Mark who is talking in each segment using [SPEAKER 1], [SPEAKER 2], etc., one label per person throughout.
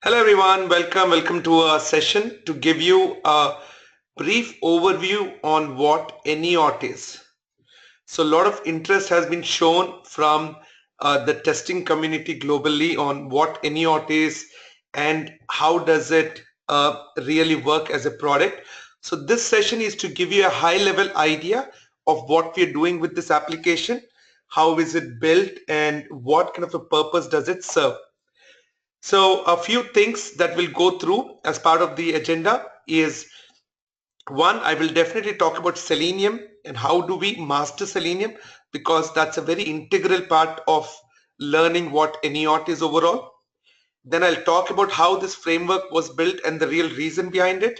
[SPEAKER 1] Hello everyone, welcome to our session to give you a brief overview on what AnyAut is. So a lot of interest has been shown from the testing community globally on what AnyAut is and how does it really work as a product. So this session is to give you a high level idea of what we're doing with this application, how is it built and what kind of a purpose does it serve. So a few things that we'll go through as part of the agenda is one, I will definitely talk about Selenium and how do we master Selenium because that's a very integral part of learning what AnyAut is overall. Then I'll talk about how this framework was built and the real reason behind it.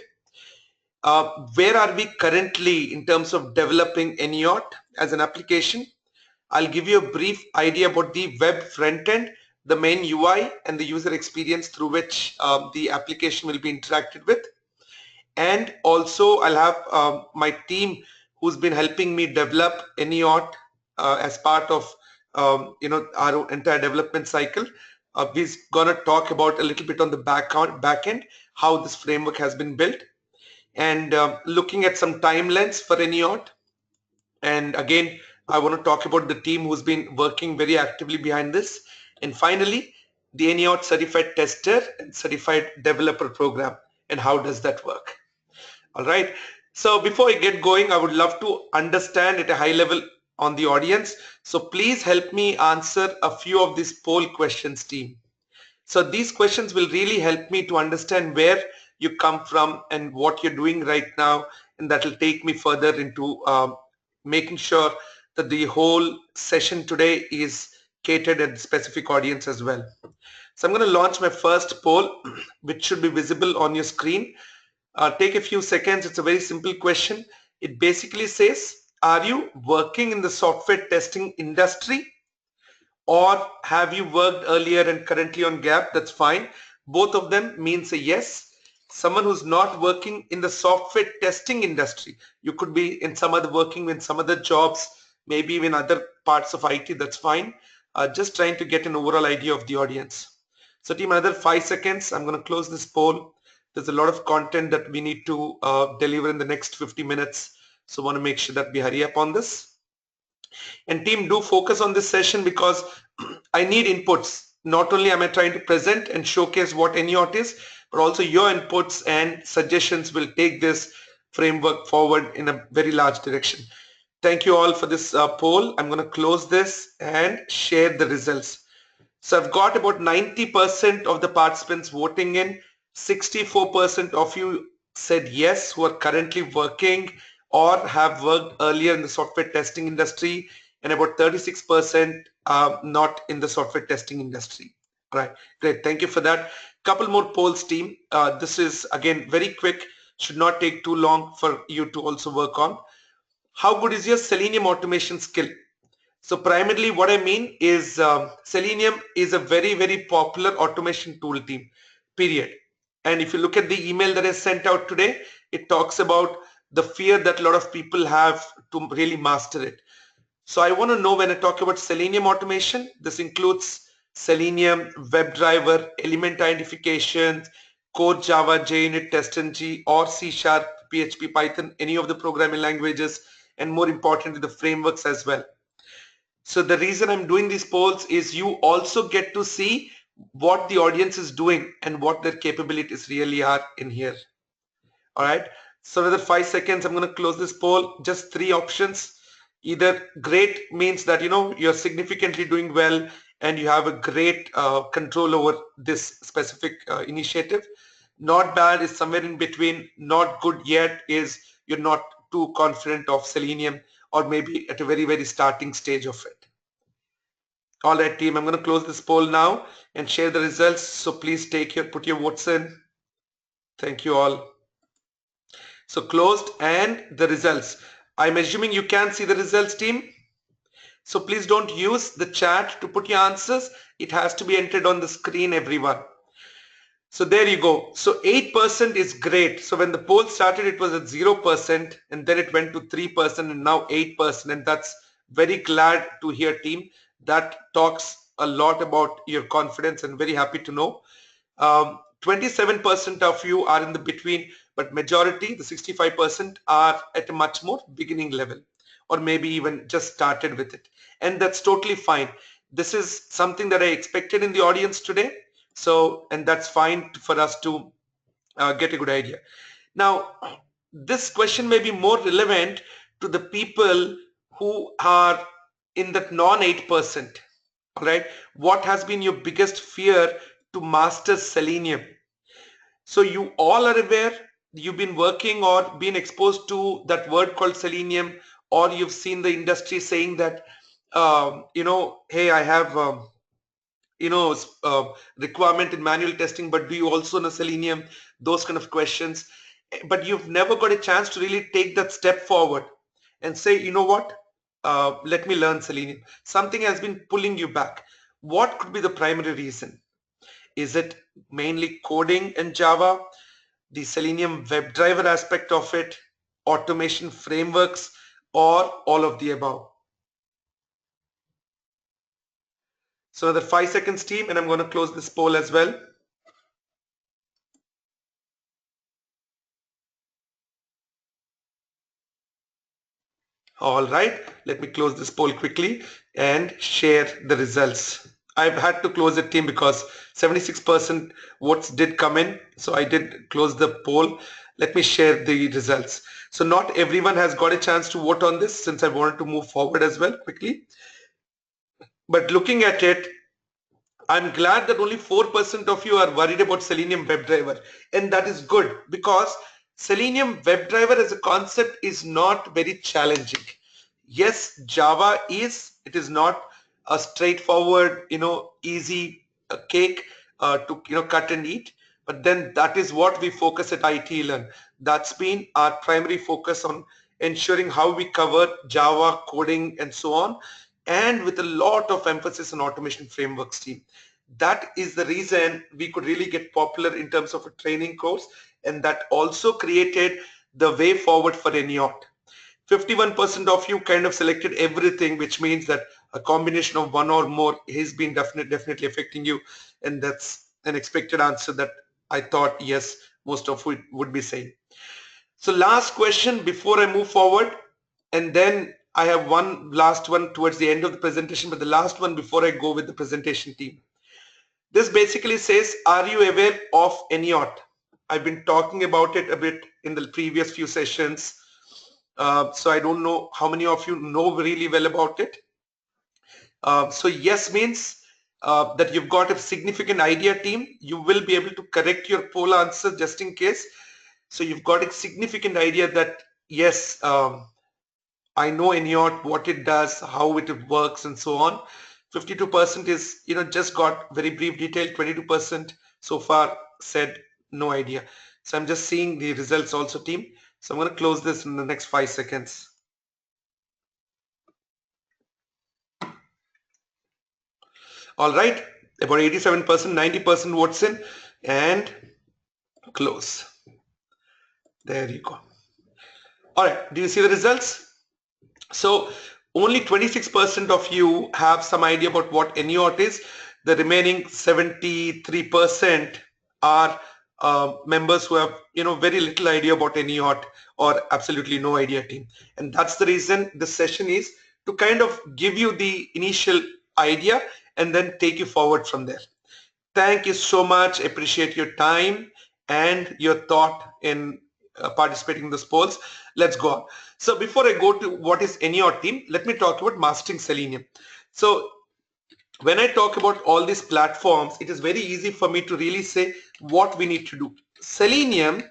[SPEAKER 1] Where are we currently in terms of developing AnyAut as an application? I'll give you a brief idea about the web front end, the main UI and the user experience through which the application will be interacted with. And also I'll have my team who's been helping me develop AnyAut as part of our entire development cycle. We're gonna talk about a little bit on the back end, how this framework has been built and looking at some timelines for AnyAut. And again, I want to talk about the team who's been working very actively behind this. And finally, the AnyAut certified tester and certified developer program and how does that work. All right. So before I get going, I would love to understand at a high level on the audience. So please help me answer a few of these poll questions, team. So these questions will really help me to understand where you come from and what you're doing right now, and that will take me further into making sure that the whole session today is catered at the specific audience as well. So I'm going to launch my first poll, which should be visible on your screen. Take a few seconds. It's a very simple question. It basically says, are you working in the software testing industry? Or have you worked earlier and currently on gap? That's fine. Both of them means a yes. Someone who's not working in the software testing industry, you could be in some other working in some other jobs, maybe even other parts of IT, that's fine. Just trying to get an overall idea of the audience. So team, another 5 seconds. I'm going to close this poll. There's a lot of content that we need to deliver in the next 50 minutes. So I want to make sure that we hurry up on this. And team, do focus on this session because I need inputs. Not only am I trying to present and showcase what AnyAut is, but also your inputs and suggestions will take this framework forward in a very large direction. Thank you all for this poll. I'm going to close this and share the results. So I've got about 90% of the participants voting in. 64% of you said yes, who are currently working or have worked earlier in the software testing industry, and about 36% not in the software testing industry. All right, great. Thank you for that. Couple more polls, team. This is again very quick. Should not take too long for you to also work on. How good is your Selenium automation skill? So primarily what I mean is Selenium is a very, very popular automation tool, team, period. And if you look at the email that I sent out today, it talks about the fear that a lot of people have to really master it. So I want to know, when I talk about Selenium automation, this includes Selenium WebDriver, element identification, core Java, JUnit, TestNG, or C#, PHP, Python, any of the programming languages, and more importantly, the frameworks as well. So the reason I'm doing these polls is you also get to see what the audience is doing and what their capabilities really are in here. All right. So another 5 seconds, I'm going to close this poll. Just 3 options. Either great means that you're significantly doing well and you have a great control over this specific initiative. Not bad is somewhere in between. Not good yet is you're not too confident of Selenium, or maybe at a very, very starting stage of it. All right, team, I'm going to close this poll now and share the results. So please put your votes in. Thank you all. So closed, and the results. I'm assuming you can see the results, team. So please don't use the chat to put your answers. It has to be entered on the screen, everyone. So there you go. So 8% is great. So when the poll started, it was at 0%, and then it went to 3%, and now 8%. And that's very glad to hear, team. That talks a lot about your confidence, and very happy to know. 27% of you are in the between, but majority, the 65%, are at a much more beginning level, or maybe even just started with it. And that's totally fine. This is something that I expected in the audience today. So, and that's fine for us to get a good idea. Now, this question may be more relevant to the people who are in that non 8%. All right. What has been your biggest fear to master Selenium? So you all are aware, you've been working or been exposed to that word called Selenium, or you've seen the industry saying that, hey, I have, requirement in manual testing, but do you also know Selenium? Those kind of questions. But you've never got a chance to really take that step forward and say, you know what, let me learn Selenium. Something has been pulling you back. What could be the primary reason? Is it mainly coding in Java, the Selenium WebDriver aspect of it, automation frameworks, or all of the above? So another 5 seconds, team, and I'm going to close this poll as well. All right, let me close this poll quickly and share the results. I've had to close it, team, because 76% votes did come in. So I did close the poll. Let me share the results. So not everyone has got a chance to vote on this, since I wanted to move forward as well quickly. But looking at it, I'm glad that only 4% of you are worried about Selenium WebDriver, and that is good, because Selenium WebDriver as a concept is not very challenging. Yes, Java is, it is not a straightforward, easy cake to cut and eat, but then that is what we focus at IT Learn. That's been our primary focus on ensuring how we cover Java coding and so on, and with a lot of emphasis on automation frameworks, team. That is the reason we could really get popular in terms of a training course, and that also created the way forward for AnyAut. 51% of you kind of selected everything, which means that a combination of one or more has been definitely affecting you, and that's an expected answer that I thought, yes, most of you would be saying. So last question before I move forward, and then I have one last one towards the end of the presentation, but the last one before I go with the presentation, team. This basically says, are you aware of AnyAut? I've been talking about it a bit in the previous few sessions. So I don't know how many of you know really well about it. So yes means that you've got a significant idea, team. You will be able to correct your poll answer just in case. So you've got a significant idea that yes, I know AnyAut, what it does, how it works, and so on. 52% is, just got very brief detail. 22% so far said no idea. So I'm just seeing the results also, team. So I'm going to close this in the next 5 seconds. All right, about 87%, 90% votes in, and close. There you go. All right, do you see the results? So only 26% of you have some idea about what AnyAut is. The remaining 73% are members who have very little idea about AnyAut, or absolutely no idea, team. And that's the reason this session is to kind of give you the initial idea and then take you forward from there. Thank you so much. Appreciate your time and your thought in participating in these polls. Let's go on. So before I go to what is AnyAut, team, let me talk about mastering Selenium. So when I talk about all these platforms, it is very easy for me to really say what we need to do. Selenium,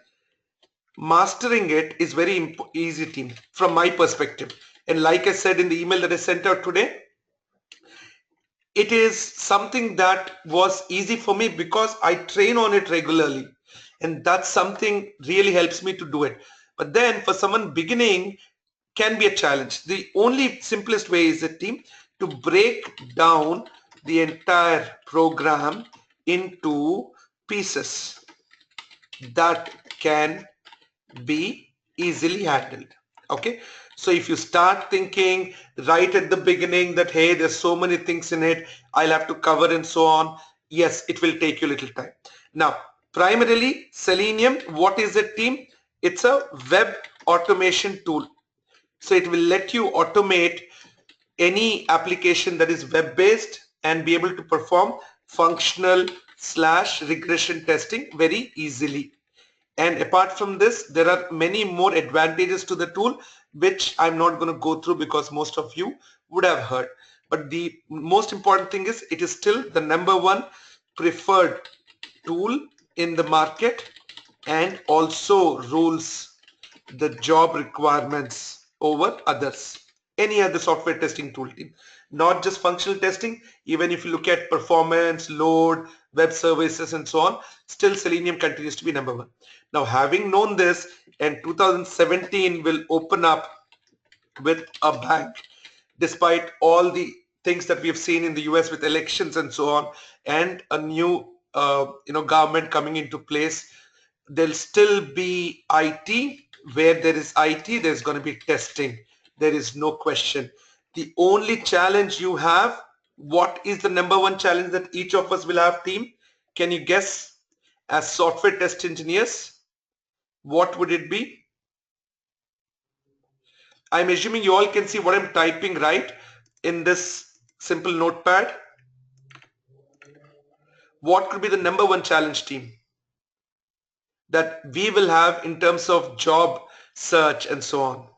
[SPEAKER 1] mastering it is very easy, team, from my perspective. And like I said in the email that I sent out today, it is something that was easy for me because I train on it regularly, and that's something really helps me to do it. But then for someone beginning, can be a challenge. The only simplest way is, a team, to break down the entire program into pieces that can be easily handled. Okay, so if you start thinking right at the beginning that, hey, there's so many things in it, I'll have to cover and so on, yes, it will take you a little time. Now Primarily, Selenium, what is it, team? It's a web automation tool. So it will let you automate any application that is web-based and be able to perform functional / regression testing very easily. And apart from this, there are many more advantages to the tool, which I'm not going to go through because most of you would have heard. But the most important thing is it is still the #1 preferred tool in the market and also rules the job requirements over others. Any other software testing tool, not just functional testing. Even if you look at performance, load, web services, and so on, still Selenium continues to be #1. Now, having known this, and 2017 will open up with a bang, despite all the things that we have seen in the US with elections and so on, and a new government coming into place. There'll still be IT. Where there is IT, there's going to be testing. There is no question. The only challenge you have, what is the #1 challenge that each of us will have, team? Can you guess? As software test engineers, what would it be? I'm assuming you all can see what I'm typing right in this simple notepad. What could be the #1 challenge, team, that we will have in terms of job search and so on?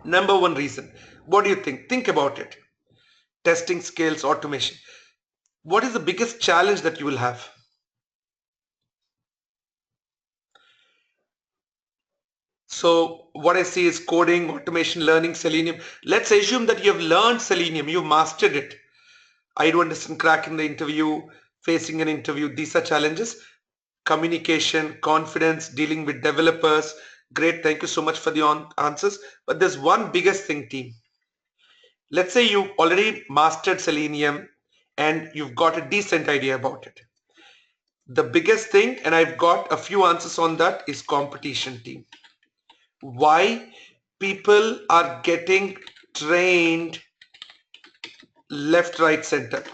[SPEAKER 1] #1 reason. What do you think? Think about it. Testing scales, automation. What is the biggest challenge that you will have? So what I see is coding, automation, learning Selenium. Let's assume that you have learned Selenium, you've mastered it. I don't understand cracking the interview, facing an interview. These are challenges. Communication, confidence, dealing with developers. Great, thank you so much for the answers. But there's one biggest thing, team. Let's say you already mastered Selenium and you've got a decent idea about it. The biggest thing, and I've got a few answers on that, is competition, team. Why people are getting trained left, right, center.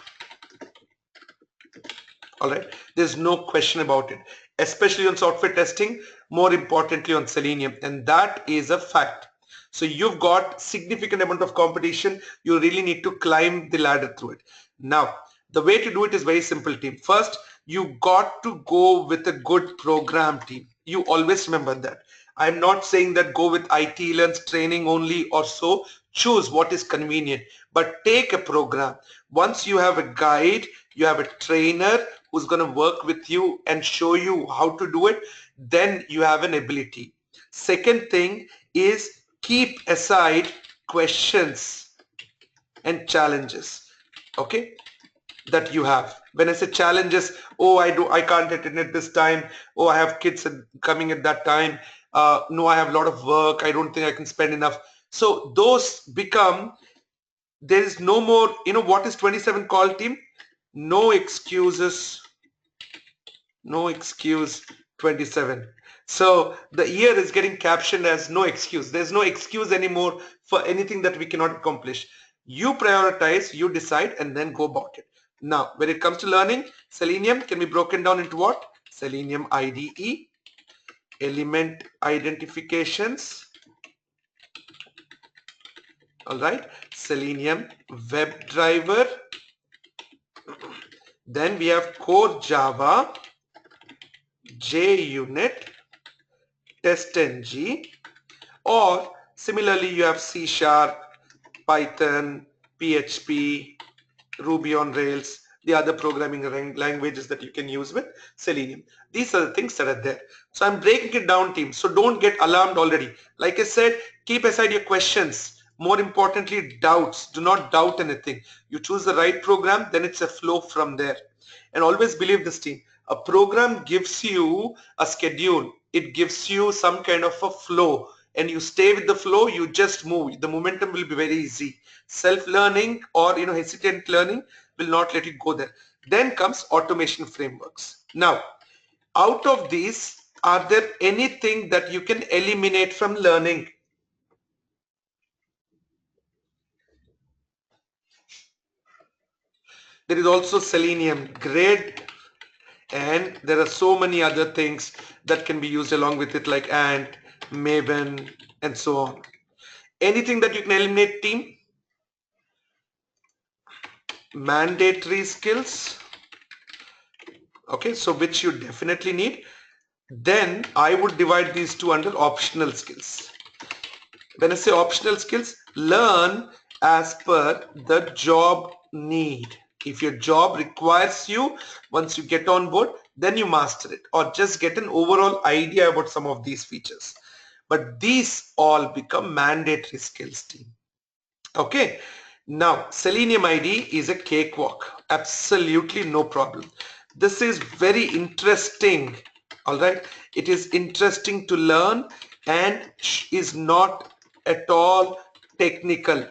[SPEAKER 1] All right, there's no question about it, especially on software testing, more importantly on Selenium, and that is a fact. So you've got significant amount of competition. You really need to climb the ladder through it. Now, the way to do it is very simple, team. First, you got to go with a good program, team. You always remember that. I'm not saying that go with IT-Learn's training only or so. Choose what is convenient, but take a program. Once you have a guide, you have a trainer who's going to work with you and show you how to do it, then you have an ability. Second thing is keep aside questions and challenges, okay, that you have. When I say challenges, oh, I can't attend it this time. Oh, I have kids coming at that time. No, I have a lot of work. I don't think I can spend enough. So those become, there is no more, what is 27 called, team? No excuses, no excuse 27. So the year is getting captioned as no excuse. There's no excuse anymore for anything that we cannot accomplish. You prioritize, you decide, and then go about it. Now, when it comes to learning, Selenium can be broken down into what? Selenium IDE, element identifications, all right, Selenium WebDriver, then we have core Java, JUnit, TestNG, or similarly you have C#, Python, PHP, Ruby on Rails, the other programming languages that you can use with Selenium. These are the things that are there. So I'm breaking it down, team. So don't get alarmed already. Like I said, keep aside your questions. More importantly, doubts. Do not doubt anything. You choose the right program, then it's a flow from there. And always believe this, team. A program gives you a schedule. It gives you some kind of a flow. And you stay with the flow, you just move. The momentum will be very easy. Self-learning or hesitant learning will not let you go there. Then comes automation frameworks. Now, out of these, are there anything that you can eliminate from learning? There is also Selenium Grid, and there are so many other things that can be used along with it, like Ant, Maven, and so on. Anything that you can eliminate, team? Mandatory skills. Okay, so which you definitely need. Then I would divide these two under optional skills. When I say optional skills, learn as per the job need. If your job requires you, once you get on board, then you master it, or just get an overall idea about some of these features. But these all become mandatory skills, team. Okay. Now, Selenium ID is a cakewalk. Absolutely no problem. This is very interesting. All right. It is interesting to learn and is not at all technical.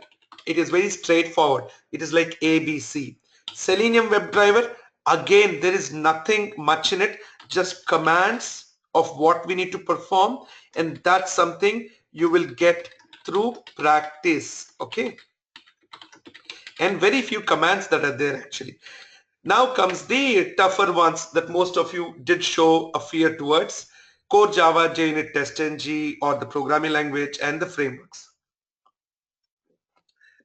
[SPEAKER 1] It is very straightforward. It is like ABC. Selenium WebDriver, again, there is nothing much in it, just commands of what we need to perform, and that's something you will get through practice. Okay, and very few commands that are there actually. Now comes the tougher ones that most of you did show a fear towards: core Java, JUnit Test NG, or the programming language and the frameworks.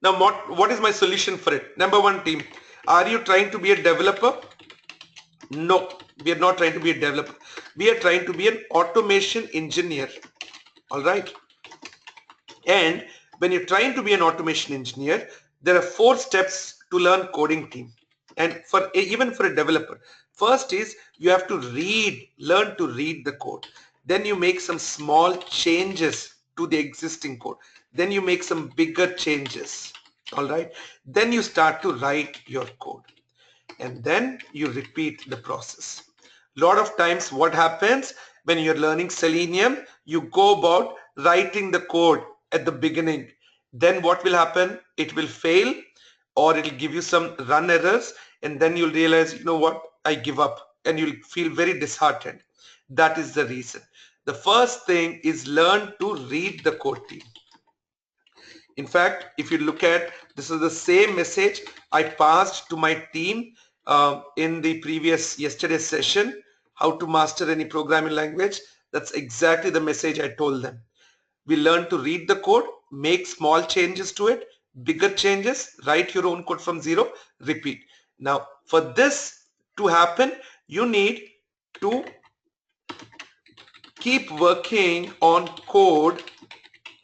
[SPEAKER 1] Now what is my solution for it? Number one, team, are you trying to be a developer? No, we are not trying to be a developer. We are trying to be an automation engineer. All right. And when you're trying to be an automation engineer, there are 4 steps to learn coding, team. And for even for a developer, first is you have to learn to read the code. Then you make some small changes to the existing code. Then you make some bigger changes. All right. Then you start to write your code, and then you repeat the process. Lot of times what happens when you're learning Selenium, you go about writing the code at the beginning. Then what will happen? It will fail, or it will give you some run errors, and then you'll realize, you know what, I give up, and you'll feel very disheartened. That is the reason. The first thing is learn to read the code, team. In fact, if you look at, this is the same message I passed to my team in the previous yesterday's session, how to master any programming language. That's exactly the message I told them. We learn to read the code, make small changes to it, bigger changes, write your own code from zero, repeat. Now, for this to happen, you need to keep working on code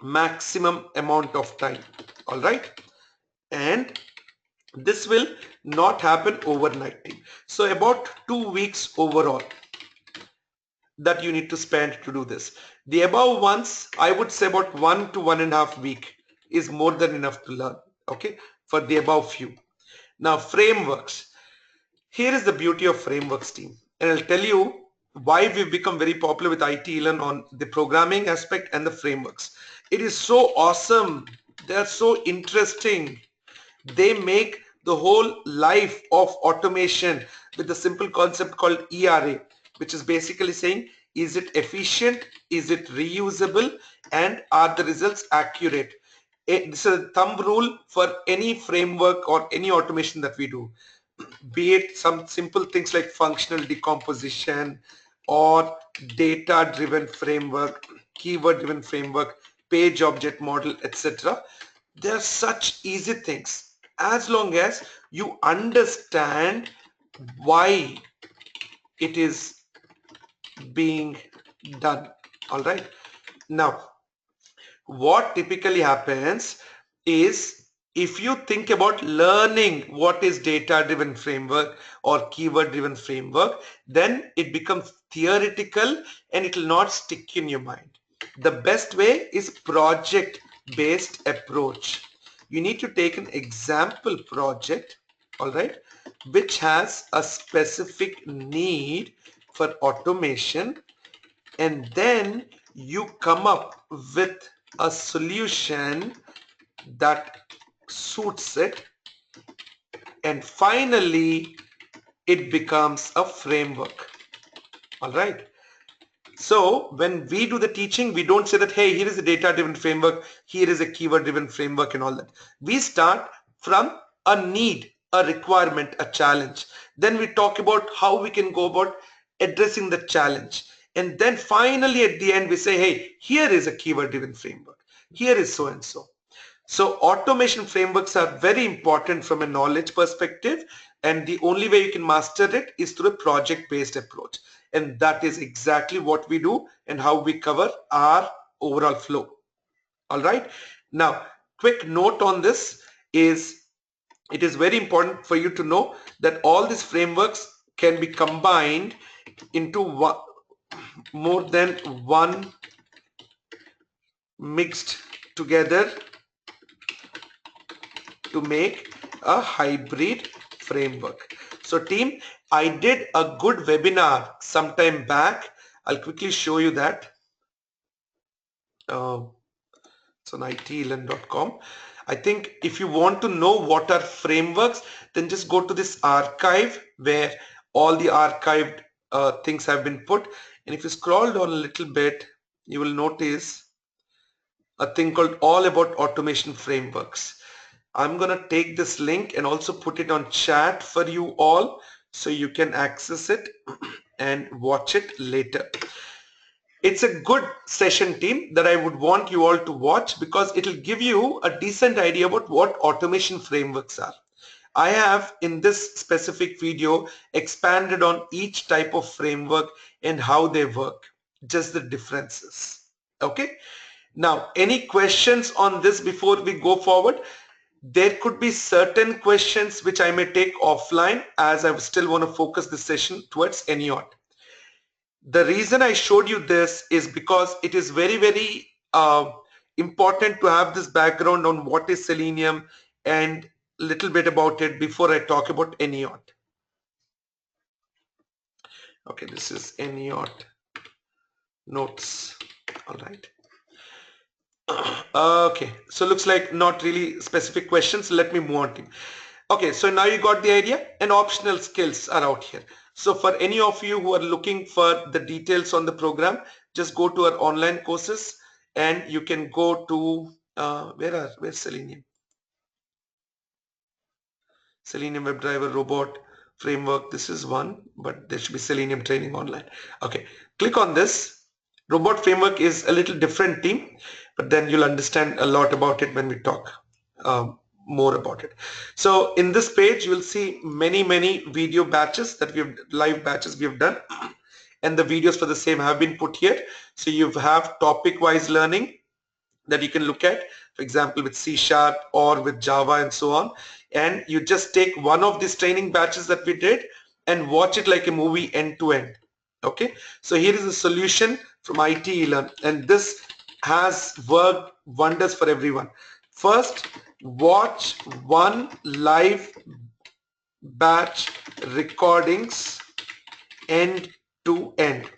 [SPEAKER 1] maximum amount of time. All right, and this will not happen overnight. So about 2 weeks overall that you need to spend to do this. The above ones, I would say about 1 to 1.5 weeks is more than enough to learn. Okay, for the above few. Now frameworks. Here is the beauty of frameworks, team, and I'll tell you why we've become very popular with AnyAut on the programming aspect and the frameworks. It is so awesome. They are so interesting. They make the whole life of automation with a simple concept called ERA, which is basically saying, is it efficient, is it reusable, and are the results accurate? This is a thumb rule for any framework or any automation that we do, be it some simple things like functional decomposition or data driven framework, keyword driven framework, page object model, etc. They're such easy things as long as you understand why it is being done. All right. Now, what typically happens is, if you think about learning what is data driven framework or keyword driven framework, then it becomes theoretical and it will not stick in your mind. The best way is project based approach. You need to take an example project, all right, which has a specific need for automation, and then you come up with a solution that suits it, and finally it becomes a framework. All right. So when we do the teaching, we don't say that, hey, here is a data driven framework, here is a keyword driven framework and all that. We start from a need. a requirement, a challenge. Then we talk about how we can go about addressing the challenge. And then finally at the end we say, hey, here is a keyword driven framework. Here is so and so. So automation frameworks are very important from a knowledge perspective, and the only way you can master it is through a project-based approach. And that is exactly what we do and how we cover our overall flow. All right. Now, quick note on this is it is very important for you to know that all these frameworks can be combined into more than one mixed together to make a hybrid framework. So team, I did a good webinar sometime back. I'll quickly show you that. It's on itelearn.com. I think if you want to know what are frameworks, then just go to this archive where all the archived things have been put. And if you scroll down a little bit, you will notice a thing called all about automation frameworks. I'm gonna take this link and also put it on chat for you all so you can access it and watch it later. It's a good session team that I would want you all to watch because it'll give you a decent idea about what automation frameworks are. I have in this specific video expanded on each type of framework and how they work, just the differences. Okay. Now, any questions on this before we go forward? There could be certain questions which I may take offline as I still want to focus this session towards AnyAut. The reason I showed you this is because it is very important to have this background on what is Selenium and a little bit about it before I talk about AnyAut. Okay, this is AnyAut notes. All right. Okay, so looks like not really specific questions. Let me move on to. Okay, so now you got the idea, and optional skills are out here. So for any of you who are looking for the details on the program, just go to our online courses and you can go to where's Selenium? Selenium WebDriver Robot Framework. This is one, but there should be Selenium training online. Okay, click on this. Robot Framework is a little different team, but then you'll understand a lot about it when we talk more about it. So in this page, you'll see many video batches that live batches we have done, and the videos for the same have been put here. So you have topic-wise learning that you can look at, for example, with C# or with Java and so on. And you just take one of these training batches that we did and watch it like a movie end to end. Okay, so here is a solution from itelearn, and this has worked wonders for everyone. First, watch one live batch recordings end to end.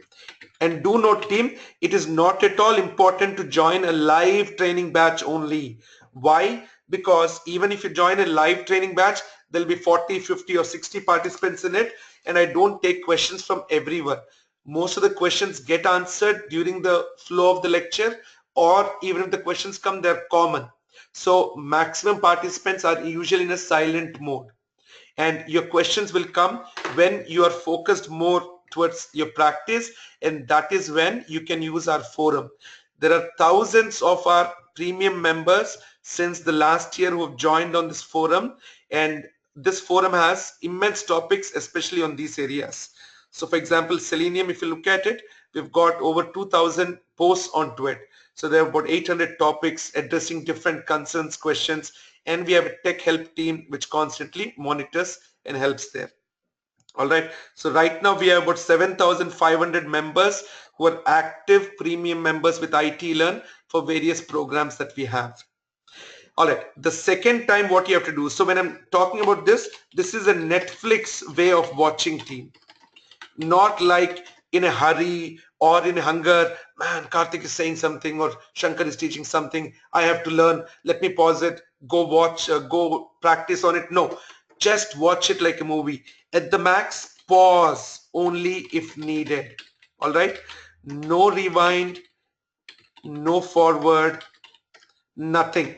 [SPEAKER 1] And do note team, it is not at all important to join a live training batch only. Why? Because even if you join a live training batch, there'll be 40, 50 or 60 participants in it, and I don't take questions from everyone. Most of the questions get answered during the flow of the lecture, or even if the questions come, they're common. So maximum participants are usually in a silent mode, and your questions will come when you are focused more towards your practice, and that is when you can use our forum. There are thousands of our premium members since the last year who have joined on this forum, and this forum has immense topics, especially on these areas. So for example, Selenium, if you look at it, we've got over 2,000 posts onto it. So there are about 800 topics addressing different concerns, questions, and we have a tech help team which constantly monitors and helps there. All right, so right now we have about 7,500 members who are active premium members with itelearn for various programs that we have. All right, the second time what you have to do, so when I'm talking about this is a Netflix way of watching team, not like in a hurry or in a hunger. Man, Karthik is saying something or Shankar is teaching something, I have to learn, let me pause it, go watch, go practice on it. No, just watch it like a movie. At the max, pause only if needed. All right, no rewind, no forward, nothing.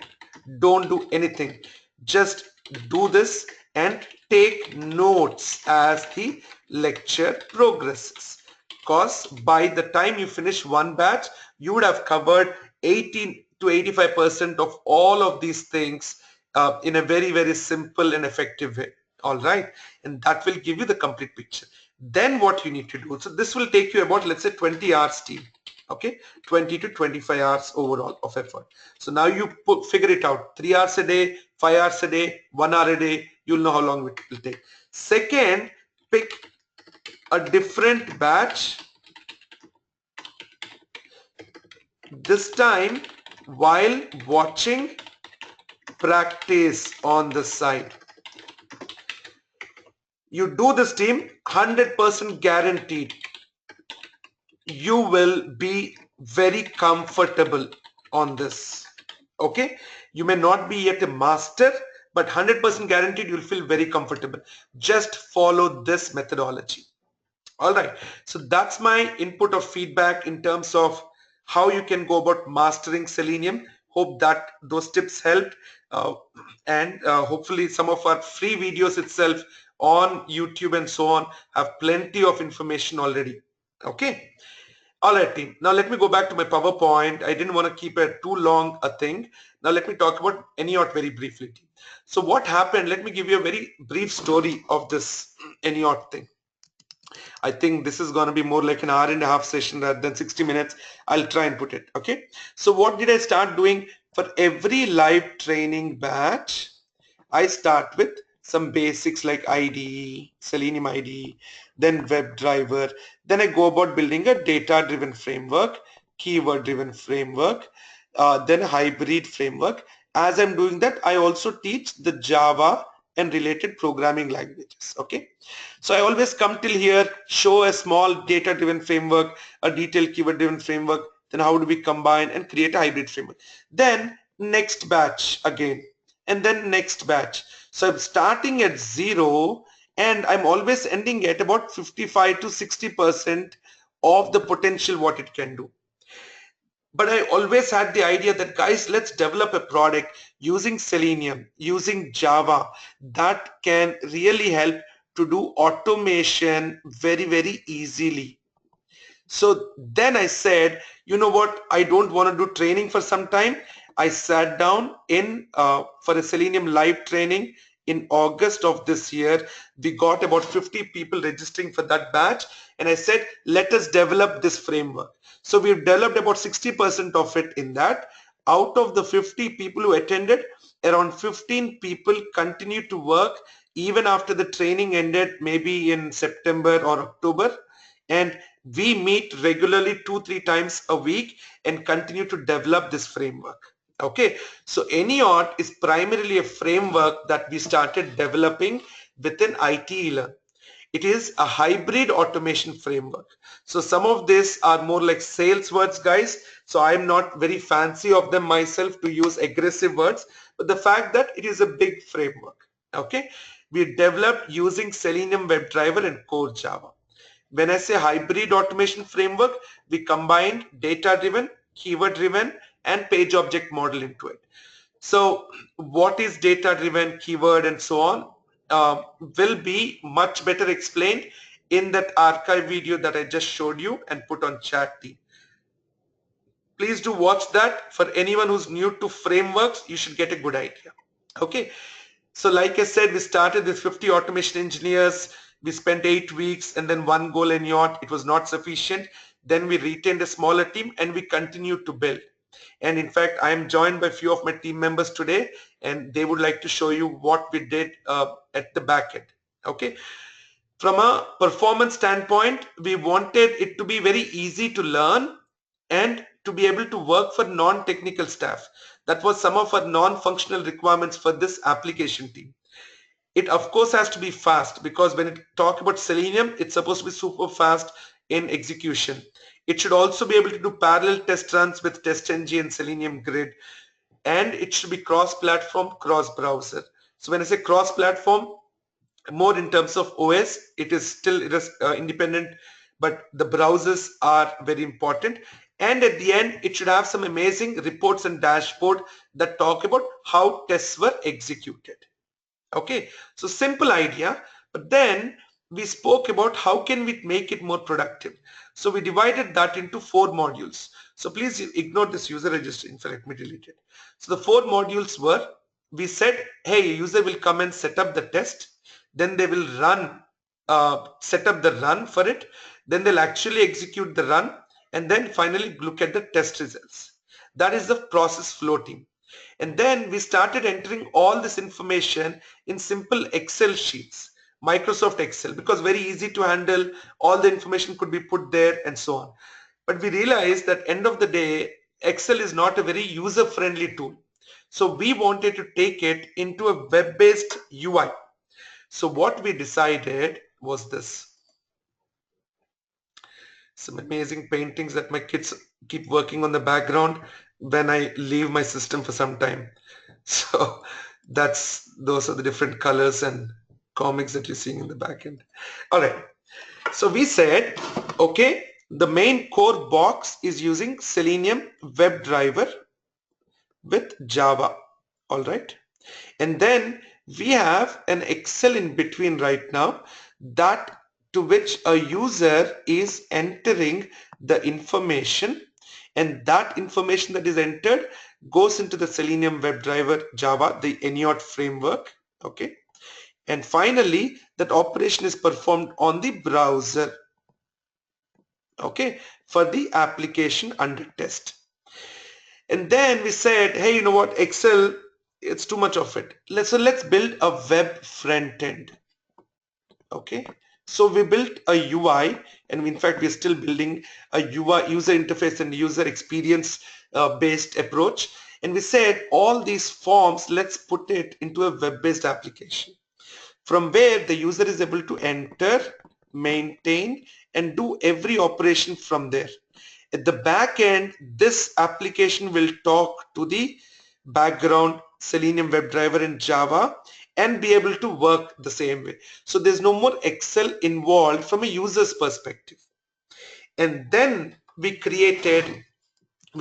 [SPEAKER 1] Don't do anything. Just do this and take notes as the lecture progresses. Because by the time you finish one batch, you would have covered 18 to 85% of all of these things in a very, very simple and effective way. All right. And that will give you the complete picture. Then what you need to do. So this will take you about, let's say, 20 hours team. Okay. 20 to 25 hours overall of effort. So now you figure it out. 3 hours a day, 5 hours a day, 1 hour a day. You'll know how long it will take. Second, pick a different batch. This time while watching practice on the side. You do this team, 100% guaranteed you will be very comfortable on this. Okay, you may not be yet a master, but 100% guaranteed you'll feel very comfortable. Just follow this methodology. All right, so that's my input of feedback in terms of how you can go about mastering Selenium. Hope that those tips helped, and hopefully some of our free videos itself on YouTube and so on have plenty of information already. Okay. All right, team. Now let me go back to my PowerPoint. I didn't want to keep it too long a thing. Now let me talk about AnyAut very briefly, team. So what happened? Let me give you a very brief story of this AnyAut thing. I think this is going to be more like an hour and a half session rather than 60 minutes. I'll try and put it. Okay. So what did I start doing? For every live training batch, I start with some basics like IDE, Selenium IDE, then WebDriver. Then I go about building a data-driven framework, keyword-driven framework, then a hybrid framework. As I'm doing that, I also teach the Java and related programming languages. Okay. So I always come till here, show a small data-driven framework, a detailed keyword-driven framework, then how do we combine and create a hybrid framework. Then next batch again, and then next batch. So I'm starting at 0 and I'm always ending at about 55 to 60% of the potential what it can do. But I always had the idea that, guys, let's develop a product using Selenium, using Java that can really help to do automation very, very easily. So then I said, you know what, I don't want to do training for some time. I sat down in for a Selenium live training in August of this year. We got about 50 people registering for that batch, and I said, let us develop this framework. So we've developed about 60% of it in that. Out of the 50 people who attended, around 15 people continued to work even after the training ended, maybe in September or October. And we meet regularly 2-3 times a week and continue to develop this framework. Okay, so AnyAut is primarily a framework that we started developing within AnyAut. It is a hybrid automation framework. So some of these are more like sales words, guys. So I'm not very fancy of them myself to use aggressive words, but the fact that it is a big framework. Okay, we developed using Selenium WebDriver and core Java. When I say hybrid automation framework, we combined data-driven, keyword-driven, and page object model into it. So what is data-driven, keyword, and so on will be much better explained in that archive video that I just showed you and put on chat team. Please do watch that. For anyone who's new to frameworks, you should get a good idea. Okay. So like I said, we started with 50 automation engineers. We spent 8 weeks and then one goal in yacht. It was not sufficient. Then we retained a smaller team and we continued to build. And in fact, I am joined by a few of my team members today, and they would like to show you what we did at the back end. Okay. From a performance standpoint, we wanted it to be very easy to learn and to be able to work for non-technical staff. That was some of our non-functional requirements for this application team. It of course has to be fast, because when you talk about Selenium, it's supposed to be super fast in execution. It should also be able to do parallel test runs with TestNG and Selenium Grid, and it should be cross-platform, cross-browser. So when I say cross-platform, more in terms of OS, it is still independent, but the browsers are very important. And at the end, it should have some amazing reports and dashboard that talk about how tests were executed. Okay, so simple idea, but then we spoke about how can we make it more productive. So we divided that into 4 modules. So please ignore this user register. In fact, let me delete it. So the 4 modules were, we said, hey, a user will come and set up the test, then they will run, set up the run for it, then they'll actually execute the run, and then finally look at the test results. That is the process flow team. And then we started entering all this information in simple Excel sheets, Microsoft Excel, because very easy to handle, all the information could be put there and so on. But we realized that end of the day, Excel is not a very user-friendly tool. So we wanted to take it into a web-based UI. So what we decided was this. Some amazing paintings that my kids keep working on the background when I leave my system for some time. So those are the different colors and comics that you're seeing in the backend. All right. So we said, okay, the main core box is using Selenium WebDriver with Java. All right. And then we have an Excel in between right now, that to which a user is entering the information, and that information that is entered goes into the Selenium WebDriver Java, the AnyAut framework. Okay. And finally, that operation is performed on the browser. Okay. For the application under test. And then we said, hey, you know what, Excel, it's too much of it. Let's build a web front end. Okay. So we built a UI, and in fact, we're still building a UI, user interface and user experience based approach. And we said all these forms, let's put it into a web-based application from where the user is able to enter, maintain, and do every operation from there. At the back end, this application will talk to the background Selenium WebDriver in Java and be able to work the same way. So there's no more Excel involved from a user's perspective. And then we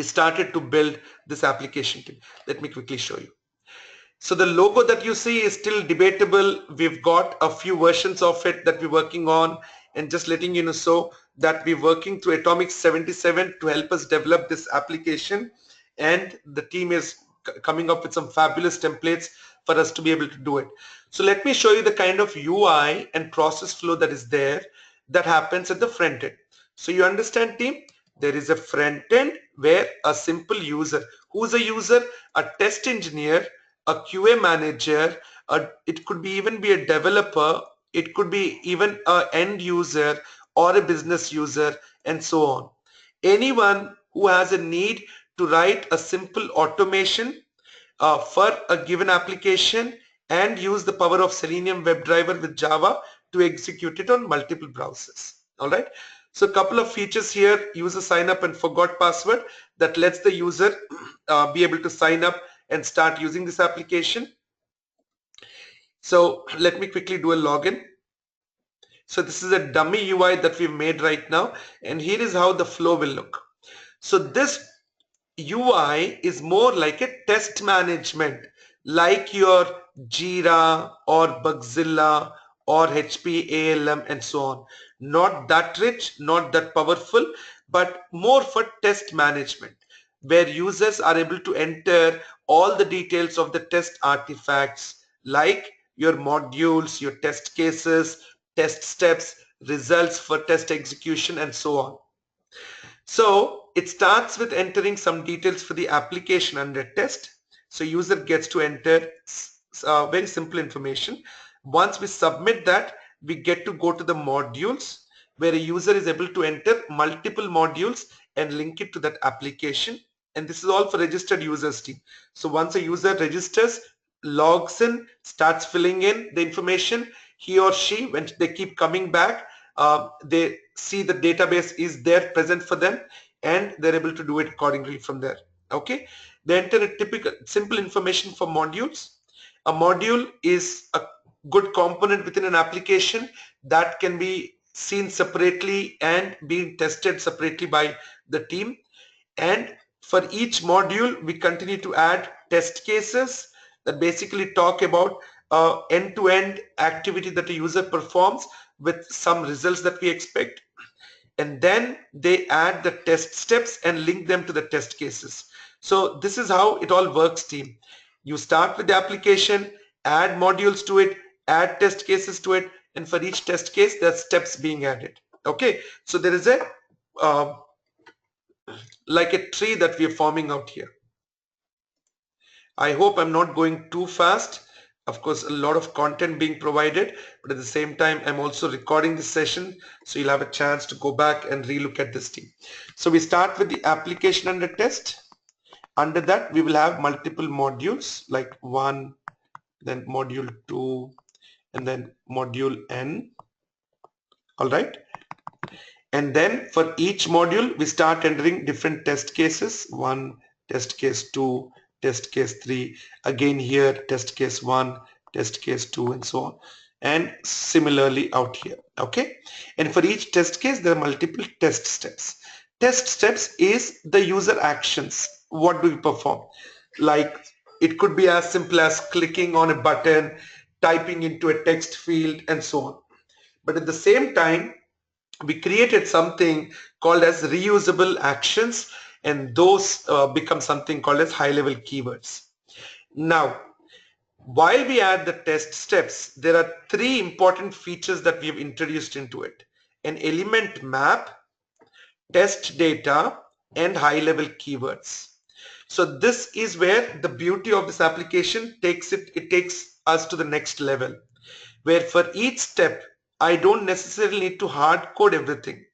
[SPEAKER 1] started to build this application team. Let me quickly show you. So the logo that you see is still debatable. We've got a few versions of it that we're working on, and just letting you know so that we're working through Atomic 77 to help us develop this application, and the team is coming up with some fabulous templates for us to be able to do it. So let me show you the kind of UI and process flow that is there that happens at the front end. So you understand, team, there is a front end where a simple user, who's a user, a test engineer, a QA manager, it could be even be a developer, it could be even an end user or a business user, and so on. Anyone who has a need to write a simple automation for a given application and use the power of Selenium WebDriver with Java to execute it on multiple browsers. All right. So a couple of features here: user sign up and forgot password, that lets the user be able to sign up and start using this application. So let me quickly do a login. So this is a dummy UI that we've made right now, and here is how the flow will look. So this UI is more like a test management, like your Jira or Bugzilla or HP ALM and so on. Not that rich, not that powerful, but more for test management, where users are able to enter all the details of the test artifacts, like your modules, your test cases, test steps, results for test execution, and so on. So it starts with entering some details for the application under test. So user gets to enter very simple information. Once we submit that, we get to go to the modules, where a user is able to enter multiple modules and link it to that application. And this is all for registered users team. So once a user registers, logs in, starts filling in the information, he or she, when they keep coming back, they see the database is there present for them, and they're able to do it accordingly from there. Okay, they enter a typical simple information for modules. A module is a good component within an application that can be seen separately and being tested separately by the team. And for each module, we continue to add test cases that basically talk about end-to-end activity that a user performs with some results that we expect. And then they add the test steps and link them to the test cases. So this is how it all works, team. You start with the application, add modules to it, add test cases to it, and for each test case, there are steps being added. Okay, so there is a like a tree that we are forming out here. I hope I'm not going too fast. Of course, a lot of content being provided, but at the same time, I'm also recording this session, so you'll have a chance to go back and relook at this team. So we start with the application under test. Under that, we will have multiple modules like 1, then module 2, and then module N. All right. And then for each module, we start entering different test cases. 1, test case 2, test case 3, again here, test case 1, test case 2, and so on. And similarly out here, okay? And for each test case, there are multiple test steps. Test steps is the user actions. What do we perform? Like it could be as simple as clicking on a button, typing into a text field, and so on. But at the same time, we created something called as reusable actions, and those become something called as high-level keywords. Now, while we add the test steps, there are 3 important features that we have introduced into it: an element map, test data, and high-level keywords. So this is where the beauty of this application takes it takes us to the next level, where for each step, I don't necessarily need to hard code everything.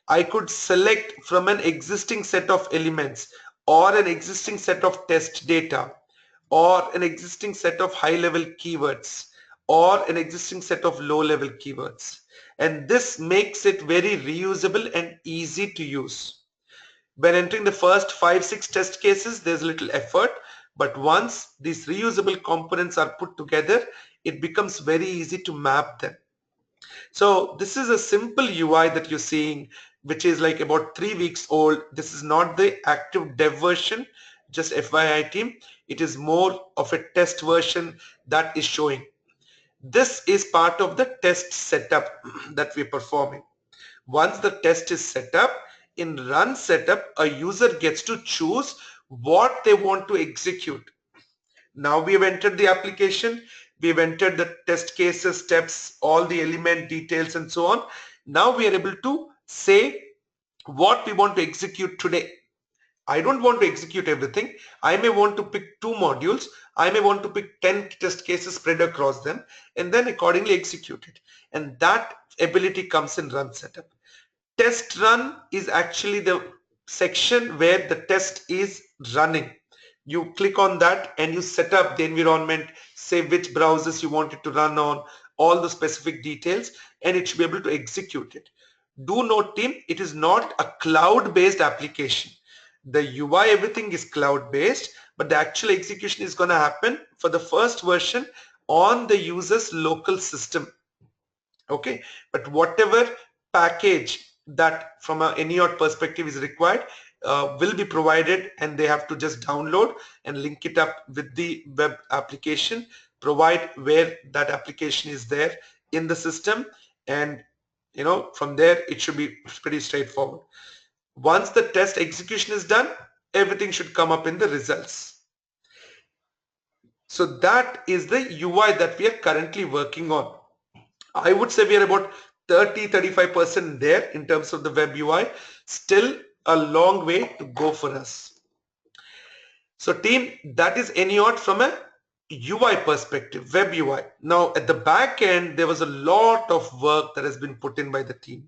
[SPEAKER 1] I could select from an existing set of elements or an existing set of test data or an existing set of high-level keywords or an existing set of low-level keywords. And this makes it very reusable and easy to use. When entering the first 5-6 test cases, there's little effort, but once these reusable components are put together, it becomes very easy to map them. So this is a simple UI that you're seeing, which is like about 3 weeks old. This is not the active dev version, just FYI team. It is more of a test version that is showing. This is part of the test setup that we're performing. Once the test is set up, in run setup, a user gets to choose what they want to execute. Now we have entered the application, we have entered the test cases, steps, all the element details and so on. Now we are able to say what we want to execute today. I don't want to execute everything. I may want to pick 2 modules. I may want to pick 10 test cases spread across them and then accordingly execute it. And that ability comes in run setup. Test run is actually the section where the test is running. You click on that and you set up the environment, say which browsers you want it to run on, all the specific details, and it should be able to execute it. Do note team, it is not a cloud-based application. The UI, everything is cloud-based, but the actual execution is going to happen for the first version on the user's local system. Okay, but whatever package that from an AnyAut perspective is required will be provided, and they have to just download and link it up with the web application, provide where that application is there in the system, and from there it should be pretty straightforward. Once the test execution is done, everything should come up in the results. So that is the UI that we are currently working on. I would say we are about 30-35% there in terms of the web UI. Still a long way to go for us. So team, that is AnyAut from a UI perspective, web UI. Now at the back end, there was a lot of work that has been put in by the team.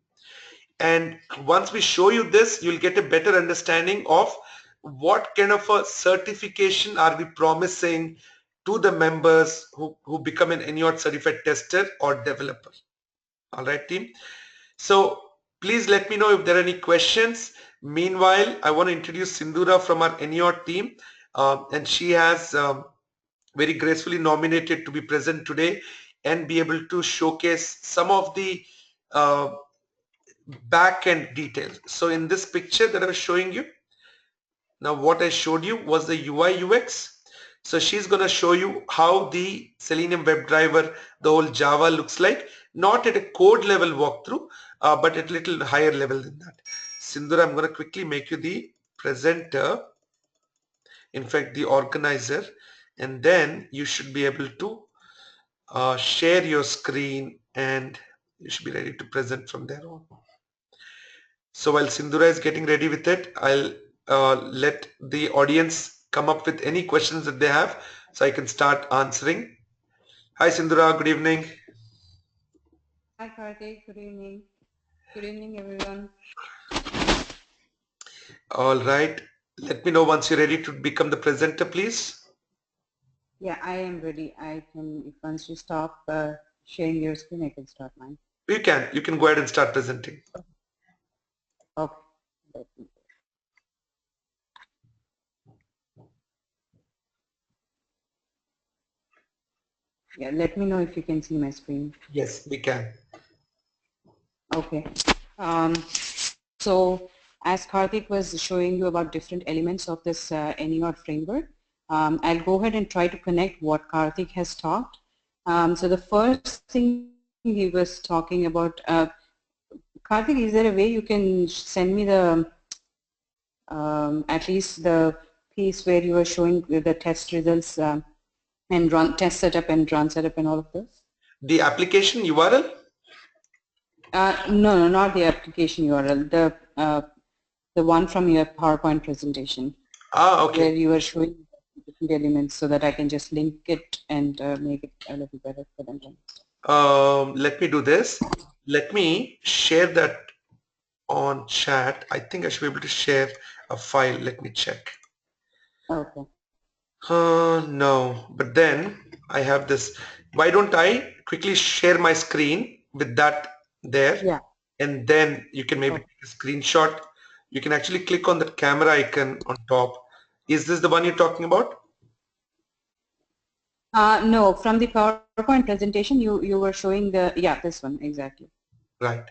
[SPEAKER 1] And once we show you this, you'll get a better understanding of what kind of a certification are we promising to the members who become an AnyAut certified tester or developer. All right, team. So please let me know if there are any questions. Meanwhile, I want to introduce Sindhura from our AnyAut team, and she has very gracefully nominated to be present today and be able to showcase some of the back-end details. So in this picture that I was showing you, now what I showed you was the UI UX. So she's going to show you how the Selenium WebDriver, the whole Java looks like, not at a code level walkthrough, but at a little higher level than that. Sindhura, I'm going to quickly make you the presenter, in fact the organizer, and then you should be able to share your screen and you should be ready to present from there on. So while Sindhura is getting ready with it, I'll let the audience come up with any questions that they have so I can start answering. Hi Sindhura, good evening.
[SPEAKER 2] Hi Karthik, good evening. Good evening everyone.
[SPEAKER 1] All right. Let me know once you're ready to become the presenter, please.
[SPEAKER 2] Yeah, I am ready. I can, if once you stop sharing your screen, I can start mine.
[SPEAKER 1] You can go ahead and start presenting.
[SPEAKER 2] Okay. Let me- Yeah, let me know if you can see my screen.
[SPEAKER 1] Yes, we can.
[SPEAKER 2] Okay. So as Karthik was showing you about different elements of this AnyAut framework, I'll go ahead and try to connect what Karthik has talked. So the first thing he was talking about, Karthik, is there a way you can send me the at least the piece where you are showing the test results and run test setup and run setup and all of this?
[SPEAKER 1] The application URL?
[SPEAKER 2] No, not the application URL. The one from your PowerPoint presentation
[SPEAKER 1] Okay.
[SPEAKER 2] where you are showing different elements so that I can just link it and make it a little better for them to understand.
[SPEAKER 1] Let me do this. Let me share that on chat. I think I should be able to share a file. Let me check.
[SPEAKER 2] Okay.
[SPEAKER 1] No, but then I have this. Why don't I quickly share my screen with that there,
[SPEAKER 2] Yeah.
[SPEAKER 1] and then you can maybe
[SPEAKER 2] Okay.
[SPEAKER 1] take a screenshot. You can actually click on that camera icon on top. Is this the one you're talking about?
[SPEAKER 2] No, from the PowerPoint presentation, you were showing the, yeah, this one, exactly.
[SPEAKER 1] Right.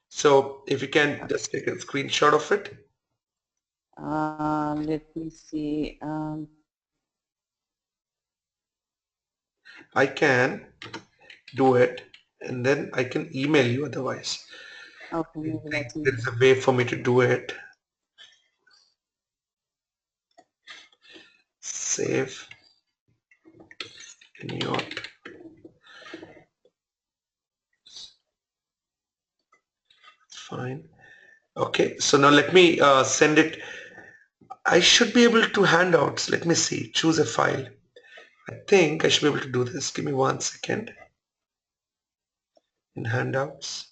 [SPEAKER 1] So if you can just take a screenshot of it.
[SPEAKER 2] Let me see.
[SPEAKER 1] I can do it and then I can email you otherwise.
[SPEAKER 2] Okay,
[SPEAKER 1] I
[SPEAKER 2] maybe
[SPEAKER 1] think
[SPEAKER 2] let me.
[SPEAKER 1] there is a way for me to do it. Save AnyAut. Fine. Okay, so now let me send it. I should be able to handouts. Let me see. Choose a file. I think I should be able to do this. Give me 1 second. In handouts.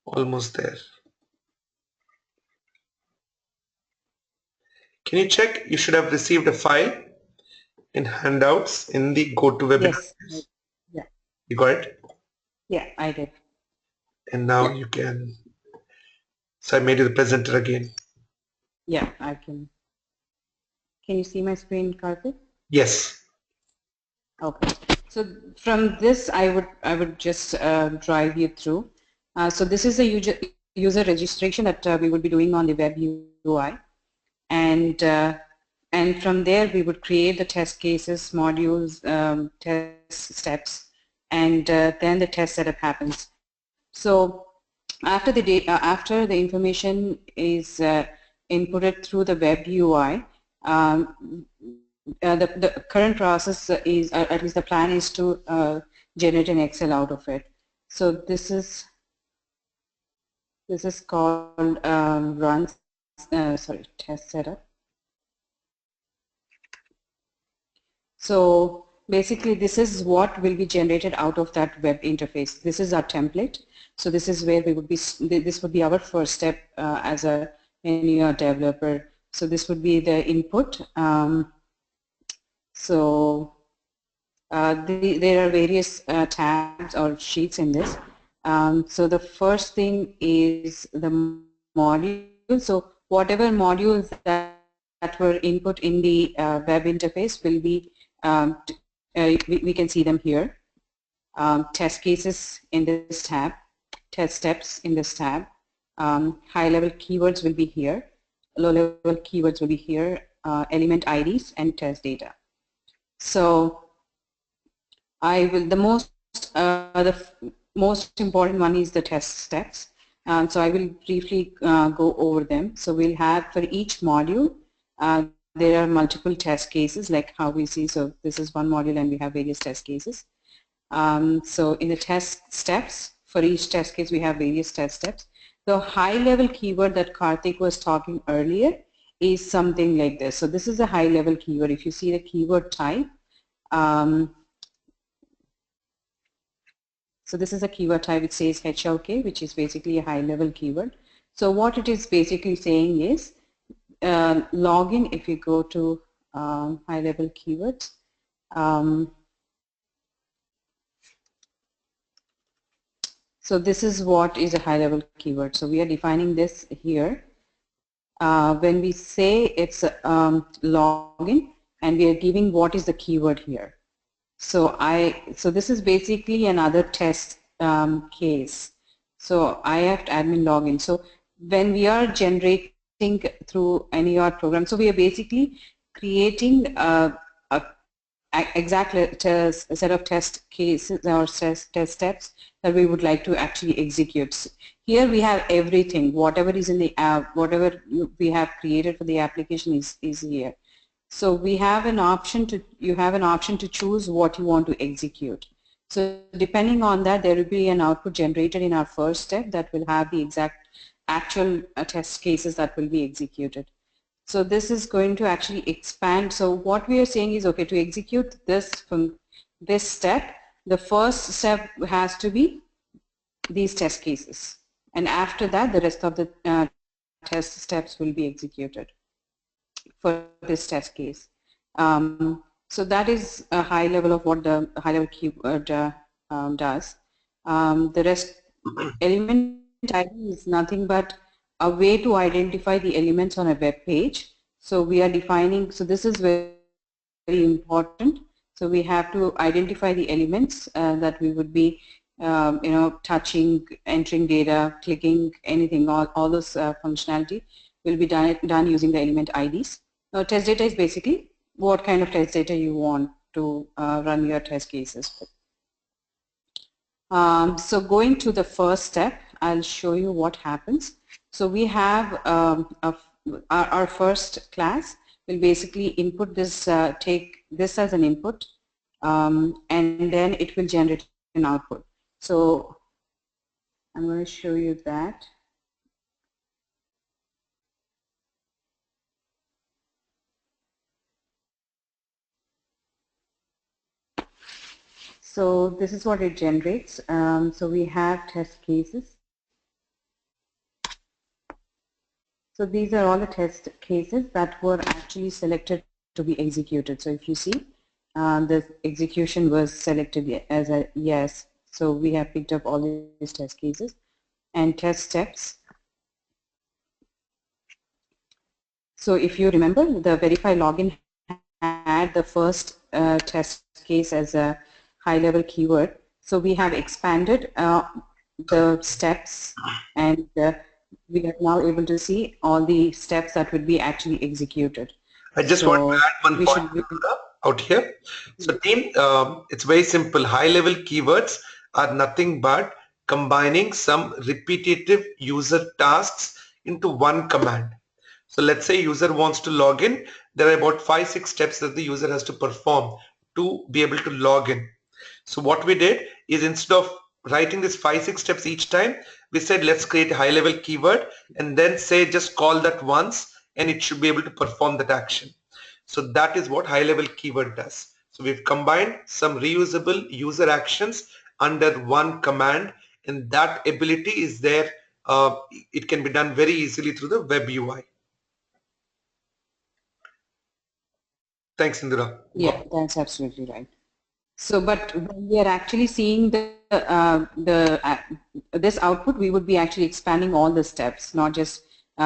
[SPEAKER 1] Almost there. Can you check? You should have received a file in handouts in the go to webinar.
[SPEAKER 2] Yes. Yeah.
[SPEAKER 1] You got it?
[SPEAKER 2] Yeah, I did.
[SPEAKER 1] And now you can. So I made you the presenter again.
[SPEAKER 2] Yeah, I can. Can you see my screen, Karthik?
[SPEAKER 1] Yes.
[SPEAKER 2] Okay. So from this, I would just drive you through. So this is the user registration that we would be doing on the web UI, and from there we would create the test cases, modules, test steps, and then the test setup happens. So after the information is inputted through the web UI, the current process is, at least the plan is to generate an Excel out of it. So this is called test setup. So basically this is what will be generated out of that web interface. This is our template. So this is where we would be, this would be our first step as a AnyAut developer. So this would be the input. There are various tabs or sheets in this. So the first thing is the module. So whatever modules that were input in the web interface will be we can see them here. Test cases in this tab, test steps in this tab, high-level keywords will be here, low-level keywords will be here, element IDs and test data. So the most important one is the test steps. So I will briefly go over them. So we'll have for each module, there are multiple test cases like how we see. So this is one module and we have various test cases. So in the test steps, for each test case we have various test steps. The high-level keyword that Karthik was talking earlier is something like this. So this is a high-level keyword. If you see the keyword type, so this is a keyword type. It says HLK, which is basically a high-level keyword. So what it is basically saying is login. If you go to high-level keywords, so this is what is a high-level keyword. So we are defining this here. When we say it's login, and we are giving what is the keyword here. So this is basically another test case. So I have admin login. So when we are generating through AnyAut program, so we are basically creating a exact set of test cases or test steps that we would like to actually execute. Here we have everything, whatever is in the app, whatever we have created for the application is here. So we have an option to, you have an option to choose what you want to execute. So depending on that, there will be an output generated in our first step that will have the exact actual test cases that will be executed. So this is going to actually expand. So what we are saying is, okay, to execute this from this step, the first step has to be these test cases. And after that, the rest of the test steps will be executed for this test case. So that is a high level of what the high level keyword does. The rest, element ID is nothing but a way to identify the elements on a web page. So we are defining, so this is very, very important. So we have to identify the elements that we would be touching, entering data, clicking, anything, all those functionality will be done using the element IDs. Now test data is basically what kind of test data you want to run your test cases with. So going to the first step, I'll show you what happens. So we have our first class will basically input this, take this as an input, and then it will generate an output. So I'm going to show you that. So this is what it generates. So we have test cases. So these are all the test cases that were actually selected to be executed. So if you see, the execution was selected as a yes. So we have picked up all these test cases and test steps. So if you remember, the verify login had the first test case as a high-level keyword. So we have expanded the steps, and we are now able to see all the steps that would be actually executed.
[SPEAKER 1] I just want to add one point out here. So team, it's very simple. High-level keywords are nothing but combining some repetitive user tasks into one command. So let's say user wants to log in. There are about 5-6 steps that the user has to perform to be able to log in. So what we did is, instead of writing this 5-6 steps each time, we said let's create a high-level keyword and then say just call that once and it should be able to perform that action. So that is what high-level keyword does. So we've combined some reusable user actions under one command, and that ability is there. It can be done very easily through the web UI. Thanks, Indira.
[SPEAKER 2] Yeah, that's absolutely right. So, but when we are actually seeing this output, we would be actually expanding all the steps, not just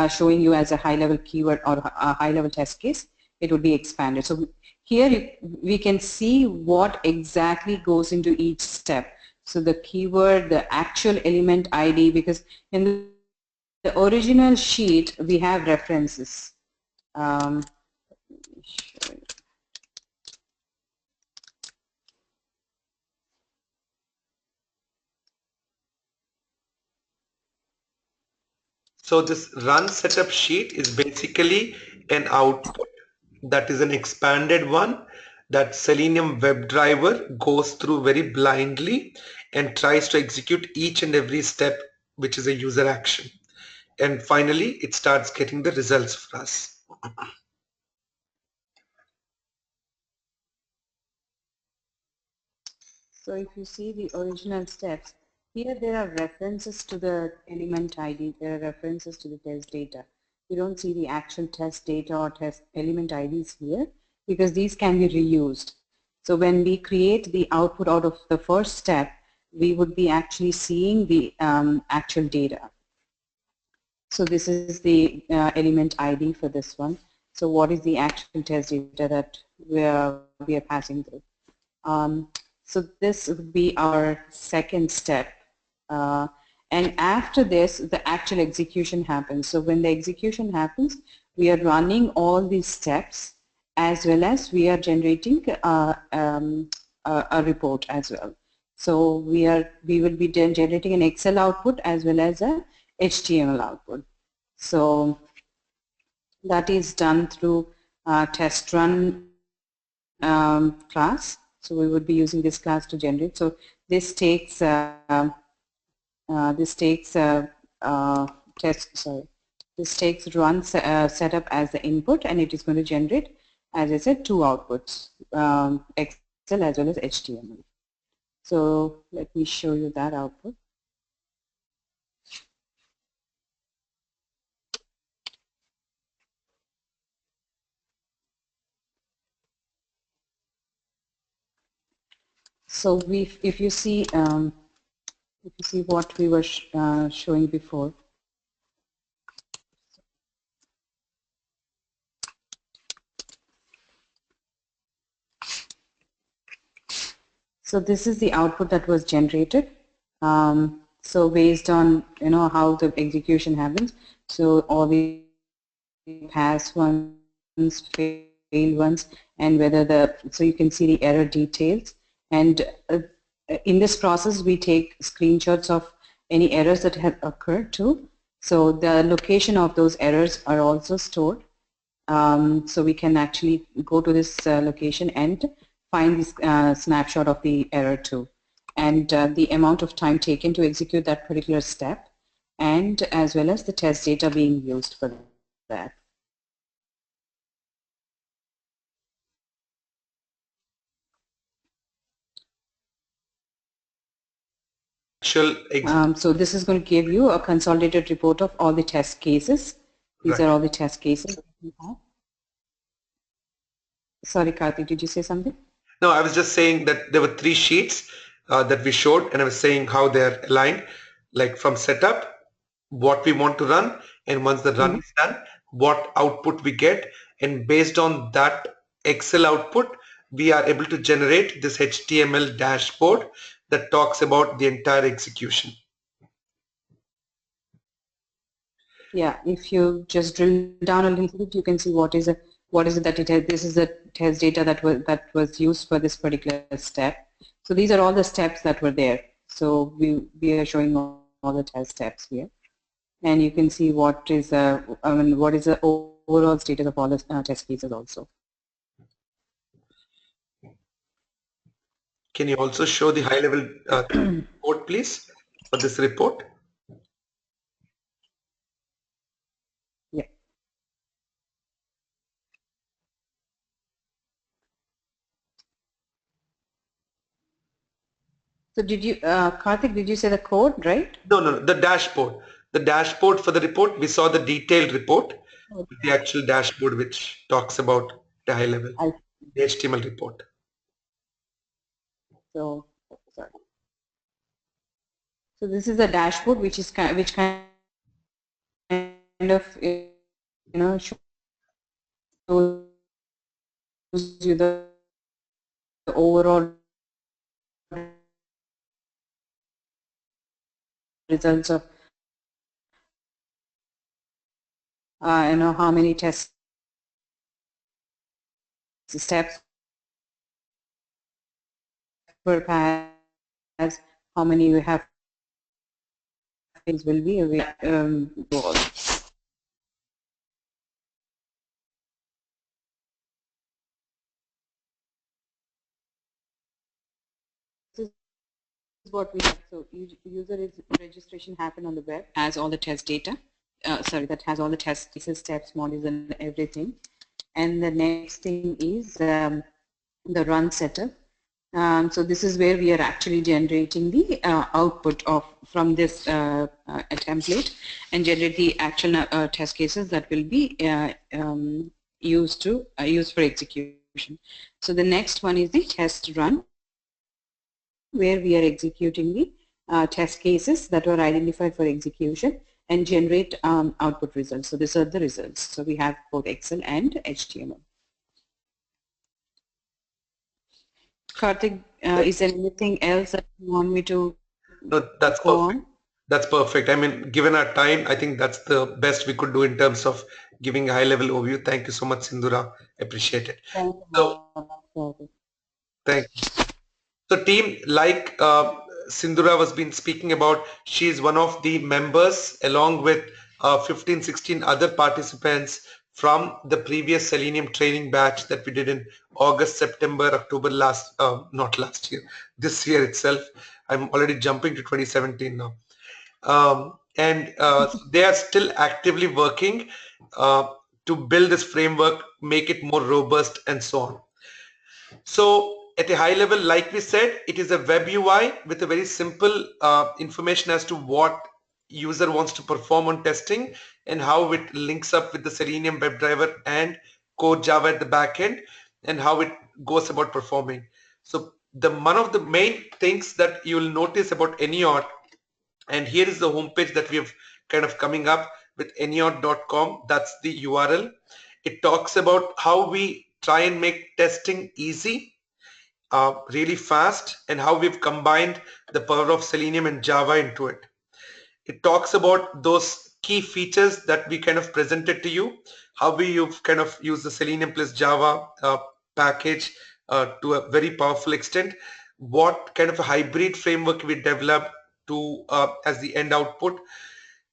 [SPEAKER 2] showing you as a high-level keyword or a high-level test case. it would be expanded. So here we can see what exactly goes into each step. So the keyword, the actual element ID, because in the original sheet we have references. Let me show you.
[SPEAKER 1] So this run setup sheet is basically an output that is an expanded one that Selenium WebDriver goes through very blindly and tries to execute each and every step, which is a user action. And finally, it starts getting the results for us.
[SPEAKER 2] So if you see the original steps, here there are references to the element ID, there are references to the test data. You don't see the actual test data or test element IDs here because these can be reused. So when we create the output out of the first step, we would be actually seeing the actual data. So this is the element ID for this one. So what is the actual test data that we are passing through? So this would be our second step. And after this, the actual execution happens. So when the execution happens, we are running all these steps as well as we are generating a report as well. So we will be generating an Excel output as well as a HTML output. So that is done through test run class. So we would be using this class to generate. So this takes this takes run setup as the input, and it is going to generate, as I said, two outputs, Excel as well as HTML. So let me show you that output. So if you see what we were showing before. So this is the output that was generated. So based on how the execution happens, so all the pass ones, fail ones, and whether so you can see the error details. And in this process, we take screenshots of any errors that have occurred too. So the location of those errors are also stored. So we can actually go to this location and find this snapshot of the error too, and the amount of time taken to execute that particular step, and as well as the test data being used for that. So this is going to give you a consolidated report of all the test cases. These are all the test cases that we have. Sorry, Karthik, did you say something?
[SPEAKER 1] No, I was just saying that there were three sheets that we showed, and I was saying how they're aligned, like from setup, what we want to run, and once the run is done, what output we get, and based on that Excel output, we are able to generate this HTML dashboard that talks about the entire execution.
[SPEAKER 2] Yeah, if you just drill down a little bit, you can see what is it that it has. This is the test data that was used for this particular step. So these are all the steps that were there. So we are showing all the test steps here, and you can see what is what is the overall status of all the test cases also.
[SPEAKER 1] Can you also show the high-level code, please, for this report?
[SPEAKER 2] Yeah. So did you, Karthik, did you say the code, right?
[SPEAKER 1] No, the dashboard. The dashboard for the report, we saw the detailed report, with the actual dashboard which talks about the high level, the HTML report.
[SPEAKER 2] So, sorry. So this is a dashboard which kind of shows you the overall results of how many test steps per pass, how many you have will be this is what we have. So user registration happen on the web, has all the test data. That has all the test cases, steps, modules, and everything. And the next thing is the run setup. So this is where we are actually generating the output of from this template and generate the actual test cases that will be used for execution. So the next one is the test run, where we are executing the test cases that were identified for execution and generate output results. So these are the results. So we have both Excel and HTML. Karthik, is there anything else that you want me to
[SPEAKER 1] No, that's
[SPEAKER 2] go
[SPEAKER 1] perfect.
[SPEAKER 2] on?
[SPEAKER 1] That's perfect. I mean, given our time, I think that's the best we could do in terms of giving a high-level overview. Thank you so much, Sindhura. Appreciate it.
[SPEAKER 2] Thank you,
[SPEAKER 1] So,
[SPEAKER 2] Karthik.
[SPEAKER 1] thank you. So team, like Sindhura was been speaking about, she is one of the members along with 15, 16 other participants from the previous Selenium training batch that we did in August, September, October not last year, this year itself. I'm already jumping to 2017 now. And they are still actively working to build this framework, make it more robust and so on. So at a high level, like we said, it is a web UI with a very simple information as to what user wants to perform on testing and how it links up with the Selenium WebDriver and core Java at the backend and how it goes about performing. So one of the main things that you will notice about AnyAut, and here is the homepage that we have kind of coming up with AnyAut.com. That's the URL. It talks about how we try and make testing easy, really fast, and how we've combined the power of Selenium and Java into it. It talks about those key features that we kind of presented to you, how you've kind of used the Selenium plus Java package to a very powerful extent, what kind of a hybrid framework we developed to as the end output.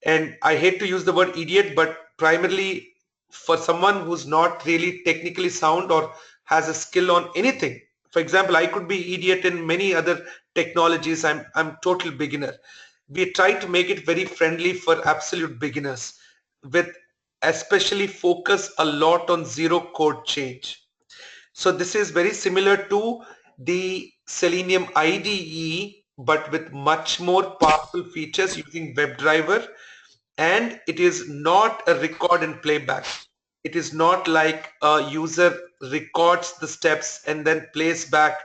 [SPEAKER 1] And I hate to use the word idiot, but primarily for someone who's not really technically sound or has a skill on anything. For example, I could be idiot in many other technologies. I'm total beginner. We try to make it very friendly for absolute beginners, with especially focus a lot on zero code change. So this is very similar to the Selenium IDE, but with much more powerful features using WebDriver, and it is not a record and playback. It is not like a user records the steps and then plays back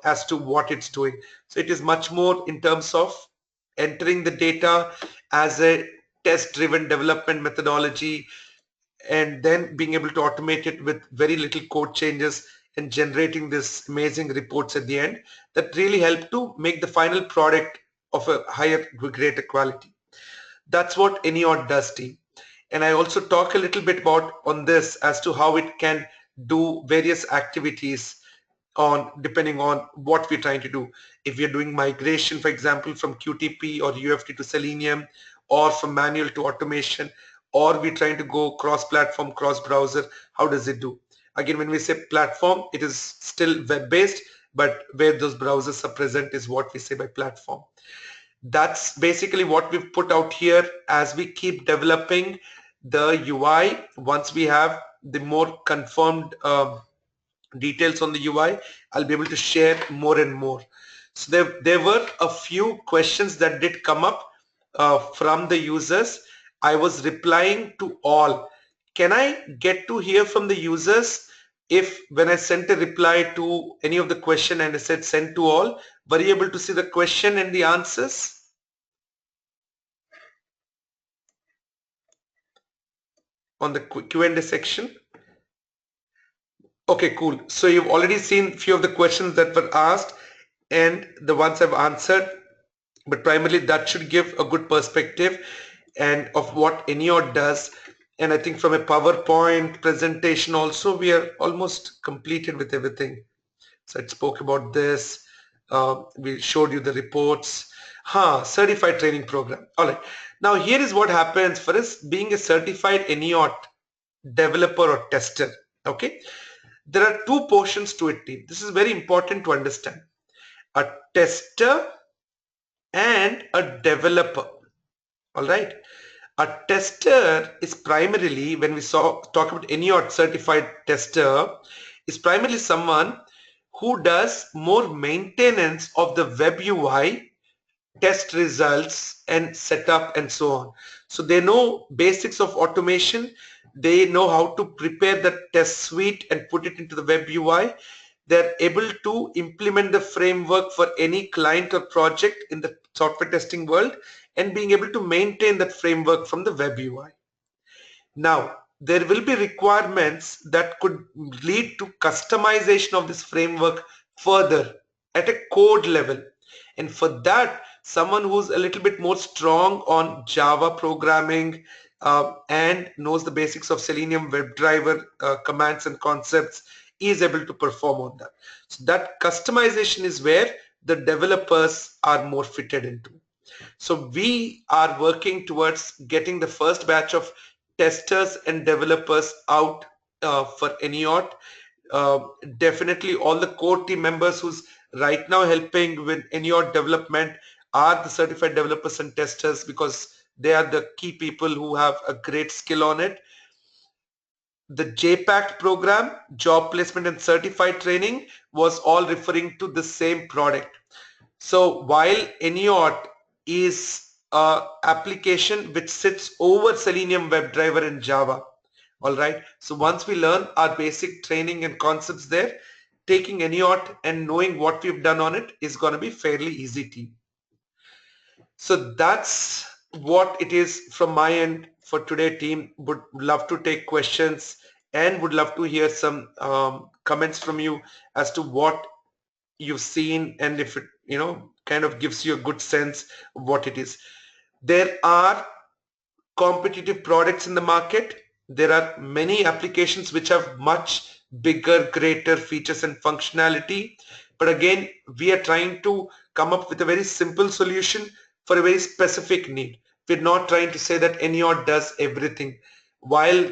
[SPEAKER 1] as to what it's doing. So it is much more in terms of entering the data as a test-driven development methodology, and then being able to automate it with very little code changes and generating this amazing reports at the end that really help to make the final product of a higher, greater quality. That's what AnyAut does, team. And I also talk a little bit about on this as to how it can do various activities on depending on what we're trying to do. If we're doing migration, for example, from qtp or UFT to Selenium, or from manual to automation, or we're trying to go cross-platform, cross-browser, how does it do? Again, when we say platform, it is still web-based, but where those browsers are present is what we say by platform. That's basically what we've put out here. As we keep developing the UI, once we have the more confirmed details on the UI, I'll be able to share more and more. So there were a few questions that did come up from the users. I was replying to all. Can I get to hear from the users if when I sent a reply to any of the question and I said send to all, were you able to see the question and the answers on the Q&A section? Okay, cool. So you've already seen few of the questions that were asked and the ones I've answered, but primarily that should give a good perspective and of what AnyAut does. And I think from a PowerPoint presentation also, we are almost completed with everything. So I spoke about this. We showed you the reports. Certified training program. All right. Now here is what happens for us being a certified AnyAut developer or tester. Okay. There are two portions to it, team. This is very important to understand. A tester and a developer. All right. A tester is primarily, when we talk about AnyAut certified tester, is primarily someone who does more maintenance of the web UI, test results and setup and so on. So they know basics of automation. They know how to prepare the test suite and put it into the web UI. They're able to implement the framework for any client or project in the software testing world and being able to maintain that framework from the web UI. Now, there will be requirements that could lead to customization of this framework further at a code level. And for that, someone who's a little bit more strong on Java programming and knows the basics of Selenium WebDriver commands and concepts is able to perform on that. So that customization is where the developers are more fitted into. So we are working towards getting the first batch of testers and developers out for AnyAut. Definitely all the core team members who's right now helping with AnyAut development are the certified developers and testers because they are the key people who have a great skill on it. The JPACT program, job placement and certified training, was all referring to the same product. So while AnyAut is a application which sits over Selenium WebDriver in Java, all right. So once we learn our basic training and concepts there, taking AnyAut and knowing what we've done on it is going to be fairly easy, team. So that's what it is from my end for today, team. Would love to take questions and would love to hear some comments from you as to what you've seen and if it kind of gives you a good sense of what it is. There are competitive products in the market. There are many applications which have much bigger, greater features and functionality, but again we are trying to come up with a very simple solution for a very specific need. We're not trying to say that AnyAut does everything. While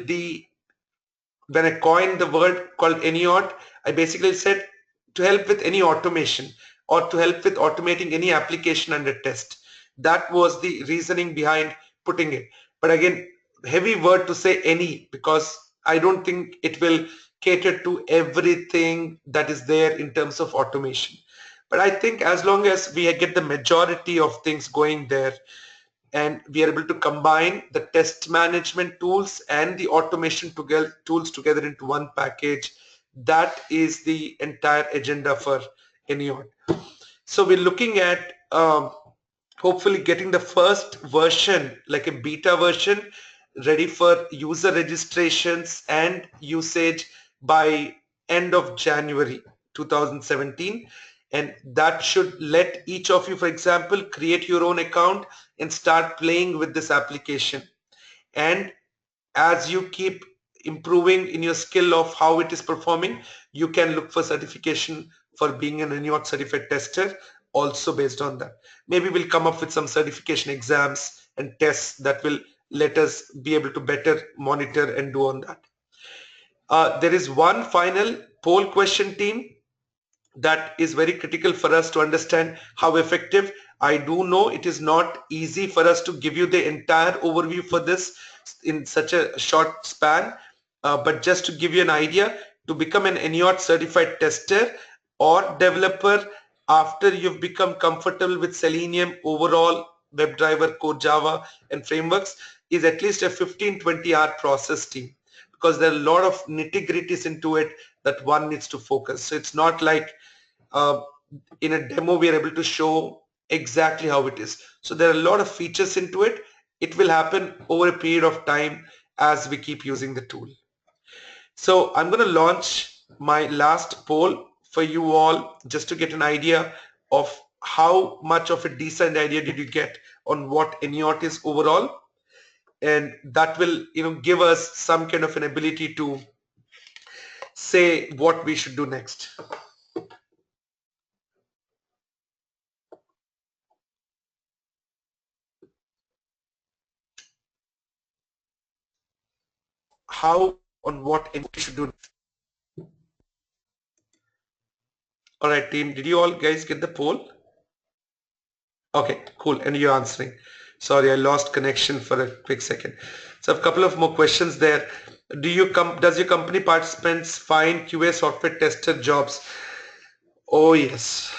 [SPEAKER 1] when I coined the word called AnyAut, I basically said to help with any automation or to help with automating any application under test. That was the reasoning behind putting it. But again, heavy word to say any, because I don't think it will cater to everything that is there in terms of automation. But I think as long as we get the majority of things going there, and we are able to combine the test management tools and the automation tools together into one package. That is the entire agenda for AnyAut. So we're looking at hopefully getting the first version, like a beta version, ready for user registrations and usage by end of January 2017. And that should let each of you, for example, create your own account and start playing with this application. And as you keep improving in your skill of how it is performing, you can look for certification for being an AnyAut certified tester also based on that. Maybe we'll come up with some certification exams and tests that will let us be able to better monitor and do on that. There is one final poll question, team, that is very critical for us to understand how effective. I do know it is not easy for us to give you the entire overview for this in such a short span, but just to give you an idea, to become an AnyAut certified tester or developer after you've become comfortable with Selenium overall, WebDriver, Core Java and frameworks is at least a 15-20 hour process, team, because there are a lot of nitty-gritties into it that one needs to focus. So it's not like uh, in a demo we are able to show exactly how it is. So there are a lot of features into it. It will happen over a period of time as we keep using the tool. So I'm going to launch my last poll for you all just to get an idea of how much of a decent idea did you get on what AnyAut is overall, and that will give us some kind of an ability to say what we should do next. How on what we should do. All right, team, did you all guys get the poll? Okay, cool. And you're answering. Sorry, I lost connection for a quick second. So a couple of more questions there. Does your company participants find QA software tester jobs? Oh yes.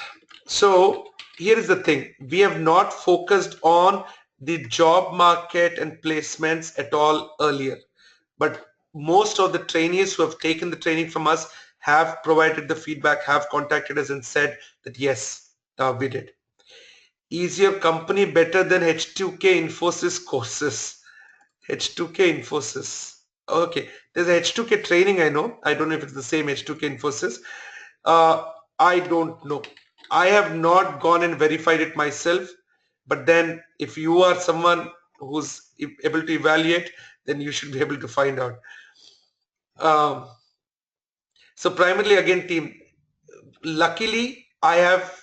[SPEAKER 1] So here is the thing. We have not focused on the job market and placements at all earlier. But most of the trainees who have taken the training from us have provided the feedback, have contacted us and said that yes, we did. Is your company better than H2K Infosys courses? H2K Infosys. Okay, there's a H2K training I know. I don't know if it's the same H2K Infosys. I don't know. I have not gone and verified it myself. But then if you are someone who's able to evaluate, then you should be able to find out. Um, so primarily again, team, luckily I have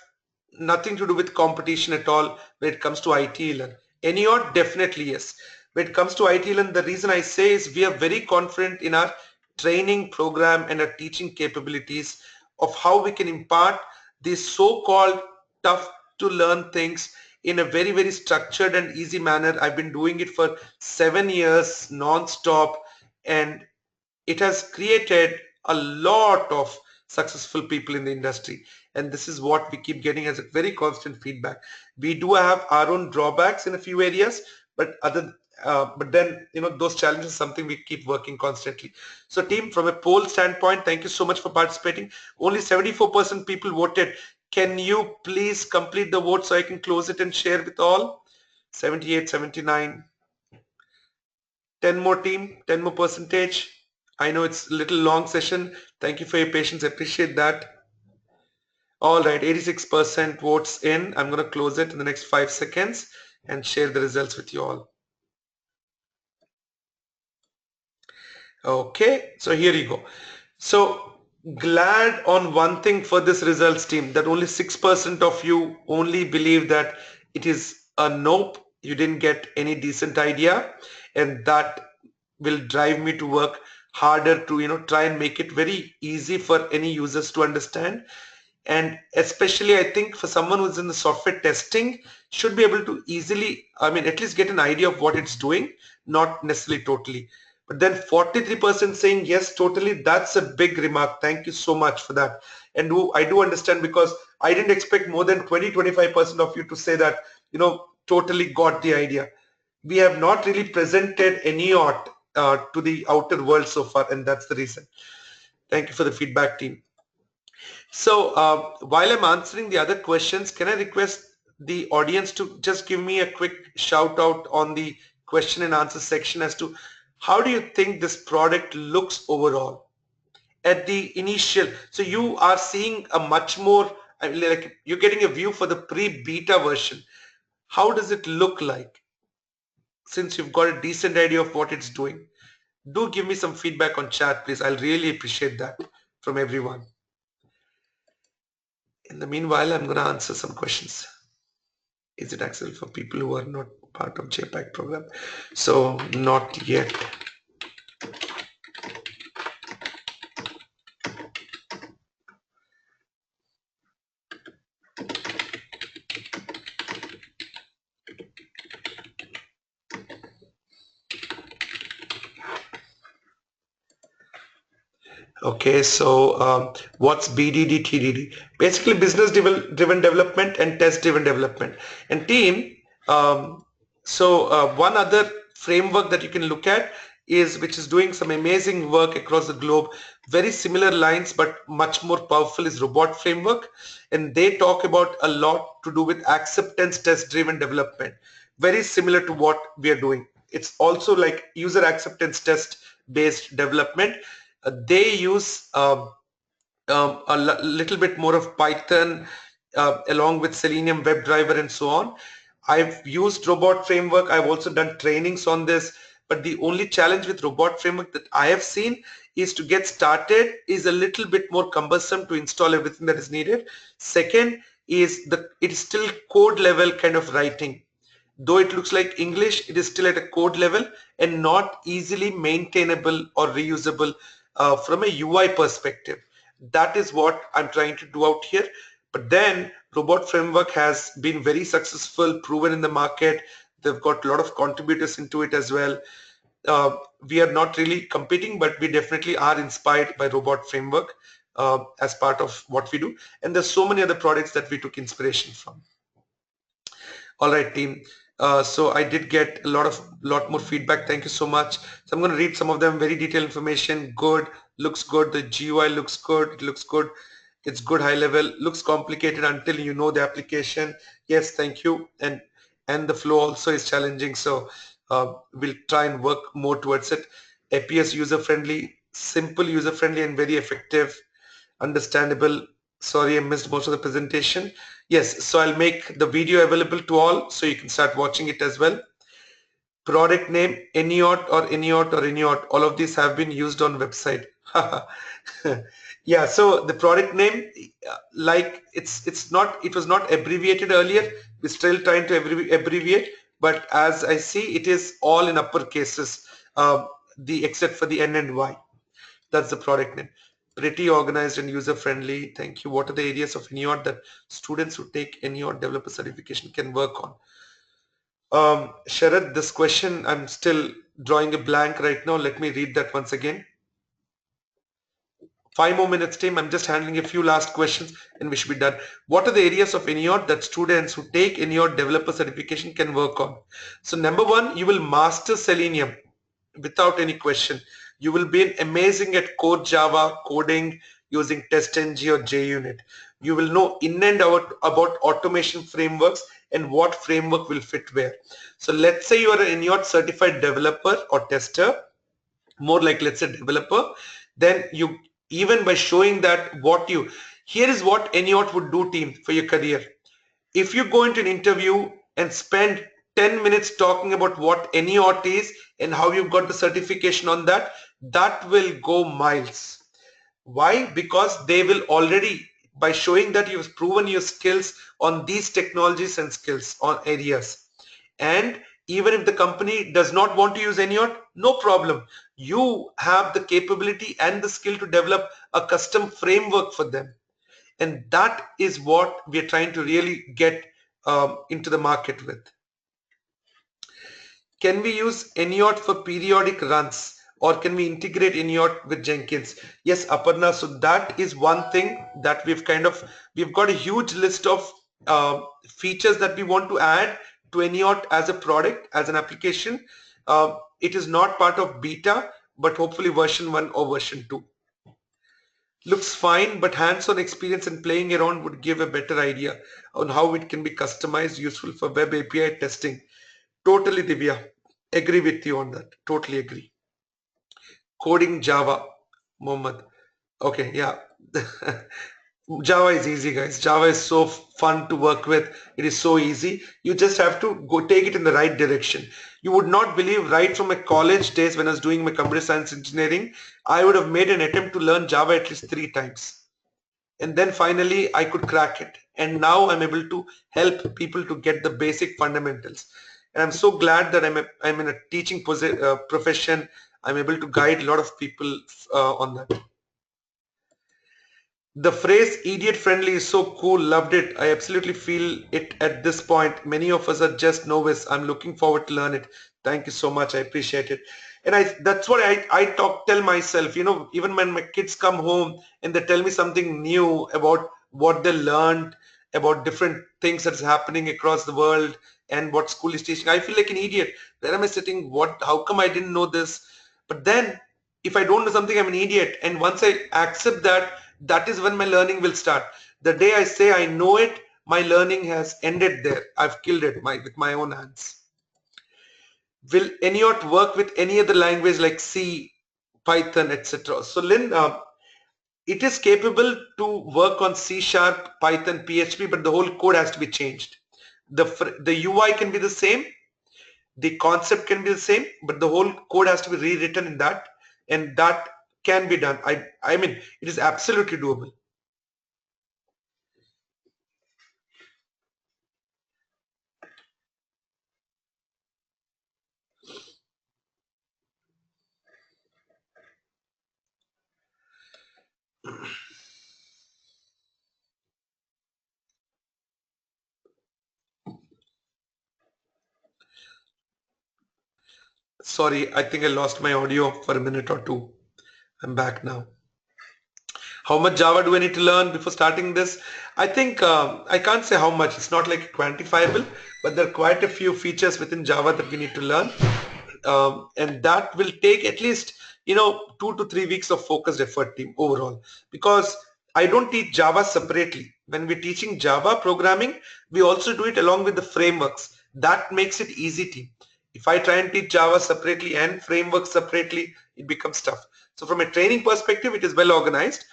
[SPEAKER 1] nothing to do with competition at all when it comes to IT learn. AnyAut, definitely yes. When it comes to IT learn, the reason I say is we are very confident in our training program and our teaching capabilities of how we can impart these so-called tough to learn things in a very, very structured and easy manner. I've been doing it for 7 years non-stop, and it has created a lot of successful people in the industry, and this is what we keep getting as a very constant feedback. We do have our own drawbacks in a few areas, but then those challenges are something we keep working constantly. So team, from a poll standpoint, thank you so much for participating. Only 74% people voted. Can you please complete the vote so I can close it and share with all? 78, 79. 10 more team, 10 more percentage. I know it's a little long session. Thank you for your patience. I appreciate that. All right, 86% votes in. I'm going to close it in the next 5 seconds and share the results with you all. Okay, so here you go. So glad on one thing for this results team, that only 6% of you only believe that it is a nope, you didn't get any decent idea, and that will drive me to work harder to try and make it very easy for any users to understand. And especially I think for someone who's in the software testing, should be able to easily, I mean, at least get an idea of what it's doing, not necessarily totally. But then 43% saying yes totally, that's a big remark. Thank you so much for that. And I do understand, because I didn't expect more than 20-25% of you to say that totally got the idea. We have not really presented AnyAut to the outer world so far, and that's the reason. Thank you for the feedback, team. So while I'm answering the other questions, can I request the audience to just give me a quick shout out on the question and answer section as to how do you think this product looks overall at the initial? So you are seeing a much more, like you're getting a view for the pre-beta version. How does it look like since you've got a decent idea of what it's doing? Do give me some feedback on chat, please. I'll really appreciate that from everyone. In the meanwhile, I'm going to answer some questions. Is it accessible for people who are not part of JPAC program? So not yet. Okay, so what's BDD, TDD? Basically, business driven development and test driven development. And team, one other framework that you can look at is, which is doing some amazing work across the globe, very similar lines but much more powerful, is Robot Framework. And they talk about a lot to do with acceptance test driven development, very similar to what we are doing. It's also like user acceptance test based development. They use little bit more of Python along with Selenium WebDriver and so on. I've used robot framework. I've also done trainings on this, but the only challenge with robot framework that I have seen is to get started is a little bit more cumbersome to install everything that is needed. Second is it is still code level kind of writing. Though it looks like English, it is still at a code level and not easily maintainable or reusable from a UI perspective. That is what I'm trying to do out here. But then Robot Framework has been very successful, proven in the market. They've got a lot of contributors into it as well. We are not really competing, but we definitely are inspired by Robot Framework as part of what we do. And there's so many other products that we took inspiration from. All right, team. So I did get a lot more feedback. Thank you so much. So I'm going to read some of them. Very detailed information. Good. Looks good. The GUI looks good. It looks good. It's good high level. Looks complicated until you know the application. Yes, thank you. And the flow also is challenging. So we'll try and work more towards it. APS user friendly, simple user friendly, and very effective. Understandable. Sorry, I missed most of the presentation. Yes, so I'll make the video available to all so you can start watching it as well. Product name, AnyAut or AnyAut or AnyAut, all of these have been used on website. Yeah, so the product name, like it was not abbreviated earlier. We're still trying to abbreviate, but as I see, it is all in upper cases, except for the N and Y. That's the product name. Pretty organized and user-friendly. Thank you. What are the areas of AnyAut that students who take AnyAut developer certification can work on? Sharad, this question, I'm still drawing a blank right now. Let me read that once again. 5 more minutes, team. I'm just handling a few last questions and we should be done. What are the areas of AnyAut that students who take AnyAut developer certification can work on? So number one, you will master Selenium without any question. You will be amazing at core Java coding using TestNG or JUnit. You will know in and out about automation frameworks and what framework will fit where. So let's say you are an AnyAut certified developer or tester, more like let's say developer, then you, even by showing that here is what AnyAut would do, team, for your career. If you go into an interview and spend 10 minutes talking about what AnyAut is and how you got the certification on that, that will go miles. Why? Because they will already, by showing that you've proven your skills on these technologies and skills on areas. And even if the company does not want to use AnyAut, no problem. You have the capability and the skill to develop a custom framework for them. And that is what we're trying to really get into the market with. Can we use AnyAut for periodic runs, or can we integrate AnyAut with Jenkins? Yes, Aparna, so that is one thing that we've got a huge list of features that we want to add to AnyAut as a product, as an application. It is not part of beta, but hopefully version 1 or version 2. Looks fine, but hands-on experience and playing around would give a better idea on how it can be customized, useful for web API testing. Totally, Divya. Agree with you on that. Totally agree. Coding Java, Mohammed. Okay, yeah. Java is easy, guys. Java is so fun to work with. It is so easy. You just have to go take it in the right direction. You would not believe, right from my college days when I was doing my computer science engineering, I would have made an attempt to learn Java at least 3 times. And then finally I could crack it. And now I'm able to help people to get the basic fundamentals. And I'm so glad that I'm in a teaching profession. I'm able to guide a lot of people on that. The phrase idiot friendly is so cool. Loved it. I absolutely feel it at this point. Many of us are just novice. I'm looking forward to learn it. Thank you so much. I appreciate it. And that's what I tell myself, even when my kids come home and they tell me something new about what they learned, about different things that's happening across the world and what school is teaching, I feel like an idiot. Where am I sitting? How come I didn't know this? But then if I don't know something, I'm an idiot. And once I accept that, that is when my learning will start. The day I say I know it, my learning has ended there. I've killed it with my own hands. Will AnyAut work with any other language like C, Python, etc.? So Lynn, it is capable to work on C#, Python, PHP, but the whole code has to be changed. The UI can be the same, the concept can be the same, but the whole code has to be rewritten in that, and that can be done. I mean, it is absolutely doable. Sorry, I think I lost my audio for a minute or two. I'm back now. How much Java do I need to learn before starting this? I think I can't say how much. It's not like quantifiable, but there are quite a few features within Java that we need to learn. And that will take at least 2 to 3 weeks of focused effort, team, overall, because I don't teach Java separately. When we're teaching Java programming, we also do it along with the frameworks. That makes it easy, team. If I try and teach Java separately and frameworks separately, it becomes tough. So from a training perspective, it is well organized.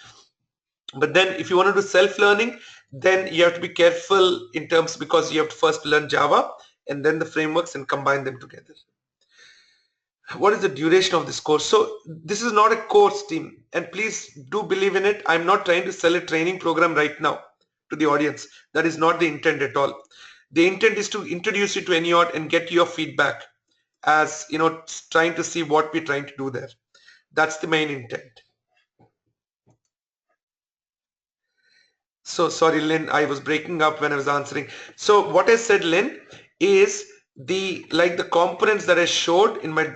[SPEAKER 1] But then if you want to do self-learning, then you have to be careful in terms, because you have to first learn Java and then the frameworks and combine them together. What is the duration of this course? So this is not a course, team, and please do believe in it. I'm not trying to sell a training program right now to the audience. That is not the intent at all. The intent is to introduce you to AnyAut and get your feedback, as trying to see what we're trying to do there. That's the main intent. So sorry, Lynn, I was breaking up when I was answering. So what I said, Lynn, is the components that I showed in my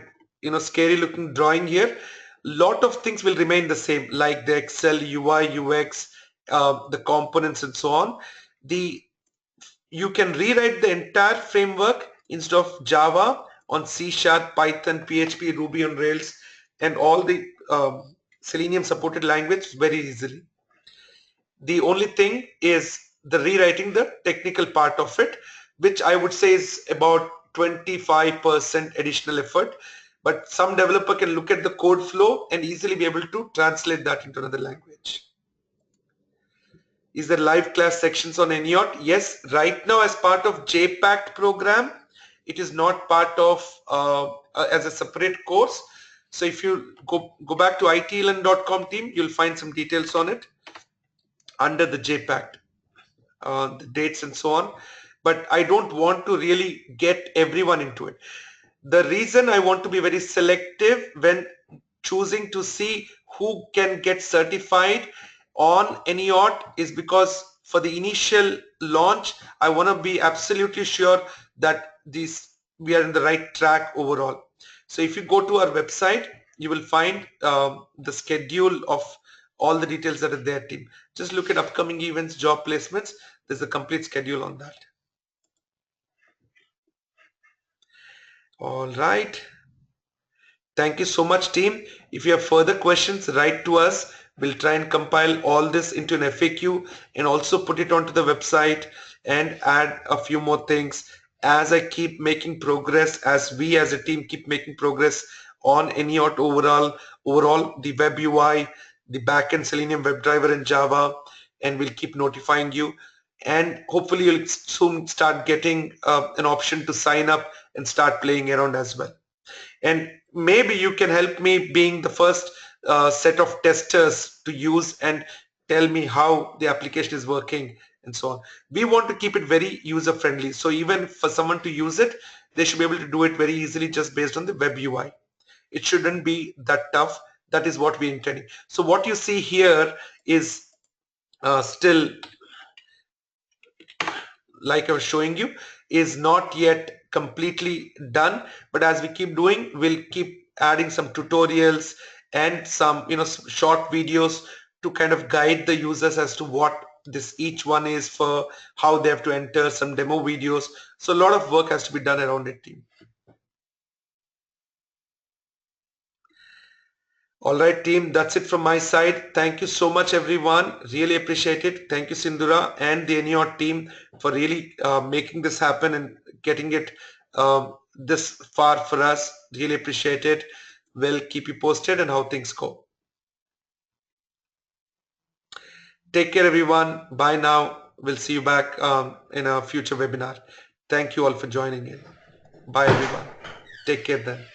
[SPEAKER 1] scary looking drawing here. Lot of things will remain the same, like the Excel UI, UX, the components and so on. You can rewrite the entire framework instead of Java on C#, Python, PHP, Ruby on Rails, and all the Selenium supported language very easily. The only thing is the rewriting the technical part of it, which I would say is about 25% additional effort. But some developer can look at the code flow and easily be able to translate that into another language. Is there live class sections on AnyAut? Yes, right now as part of JPact program, it is not part of as a separate course. So if you go back to itelearn.com, team, you'll find some details on it under the JPact, the dates and so on. But I don't want to really get everyone into it. The reason I want to be very selective when choosing to see who can get certified on AnyAut is because for the initial launch, I want to be absolutely sure that we are in the right track overall. So if you go to our website, you will find the schedule of all the details that are there, team. Just look at upcoming events, job placements. There's a complete schedule on that. All right. Thank you so much, team. If you have further questions, write to us. We'll try and compile all this into an FAQ and also put it onto the website and add a few more things as I keep making progress, as we as a team keep making progress on AnyAut overall the web UI, the backend Selenium WebDriver and Java, and we'll keep notifying you. And hopefully you'll soon start getting an option to sign up and start playing around as well. And maybe you can help me being the first set of testers to use and tell me how the application is working and so on. We want to keep it very user friendly. So even for someone to use it, they should be able to do it very easily just based on the web UI. It shouldn't be that tough. That is what we're intending. So what you see here is still, like I was showing you, is not yet completely done, but as we keep doing, we'll keep adding some tutorials and some short videos to kind of guide the users as to what this each one is for, how they have to enter, some demo videos. So a lot of work has to be done around it, team. All right, team, that's it from my side. Thank you so much, everyone. Really appreciate it. Thank you, Sindhura and the AnyAut team for really making this happen and getting it this far for us. Really appreciate it. We'll keep you posted on how things go. Take care, everyone. Bye now. We'll see you back in a future webinar. Thank you all for joining in. Bye, everyone. Take care then.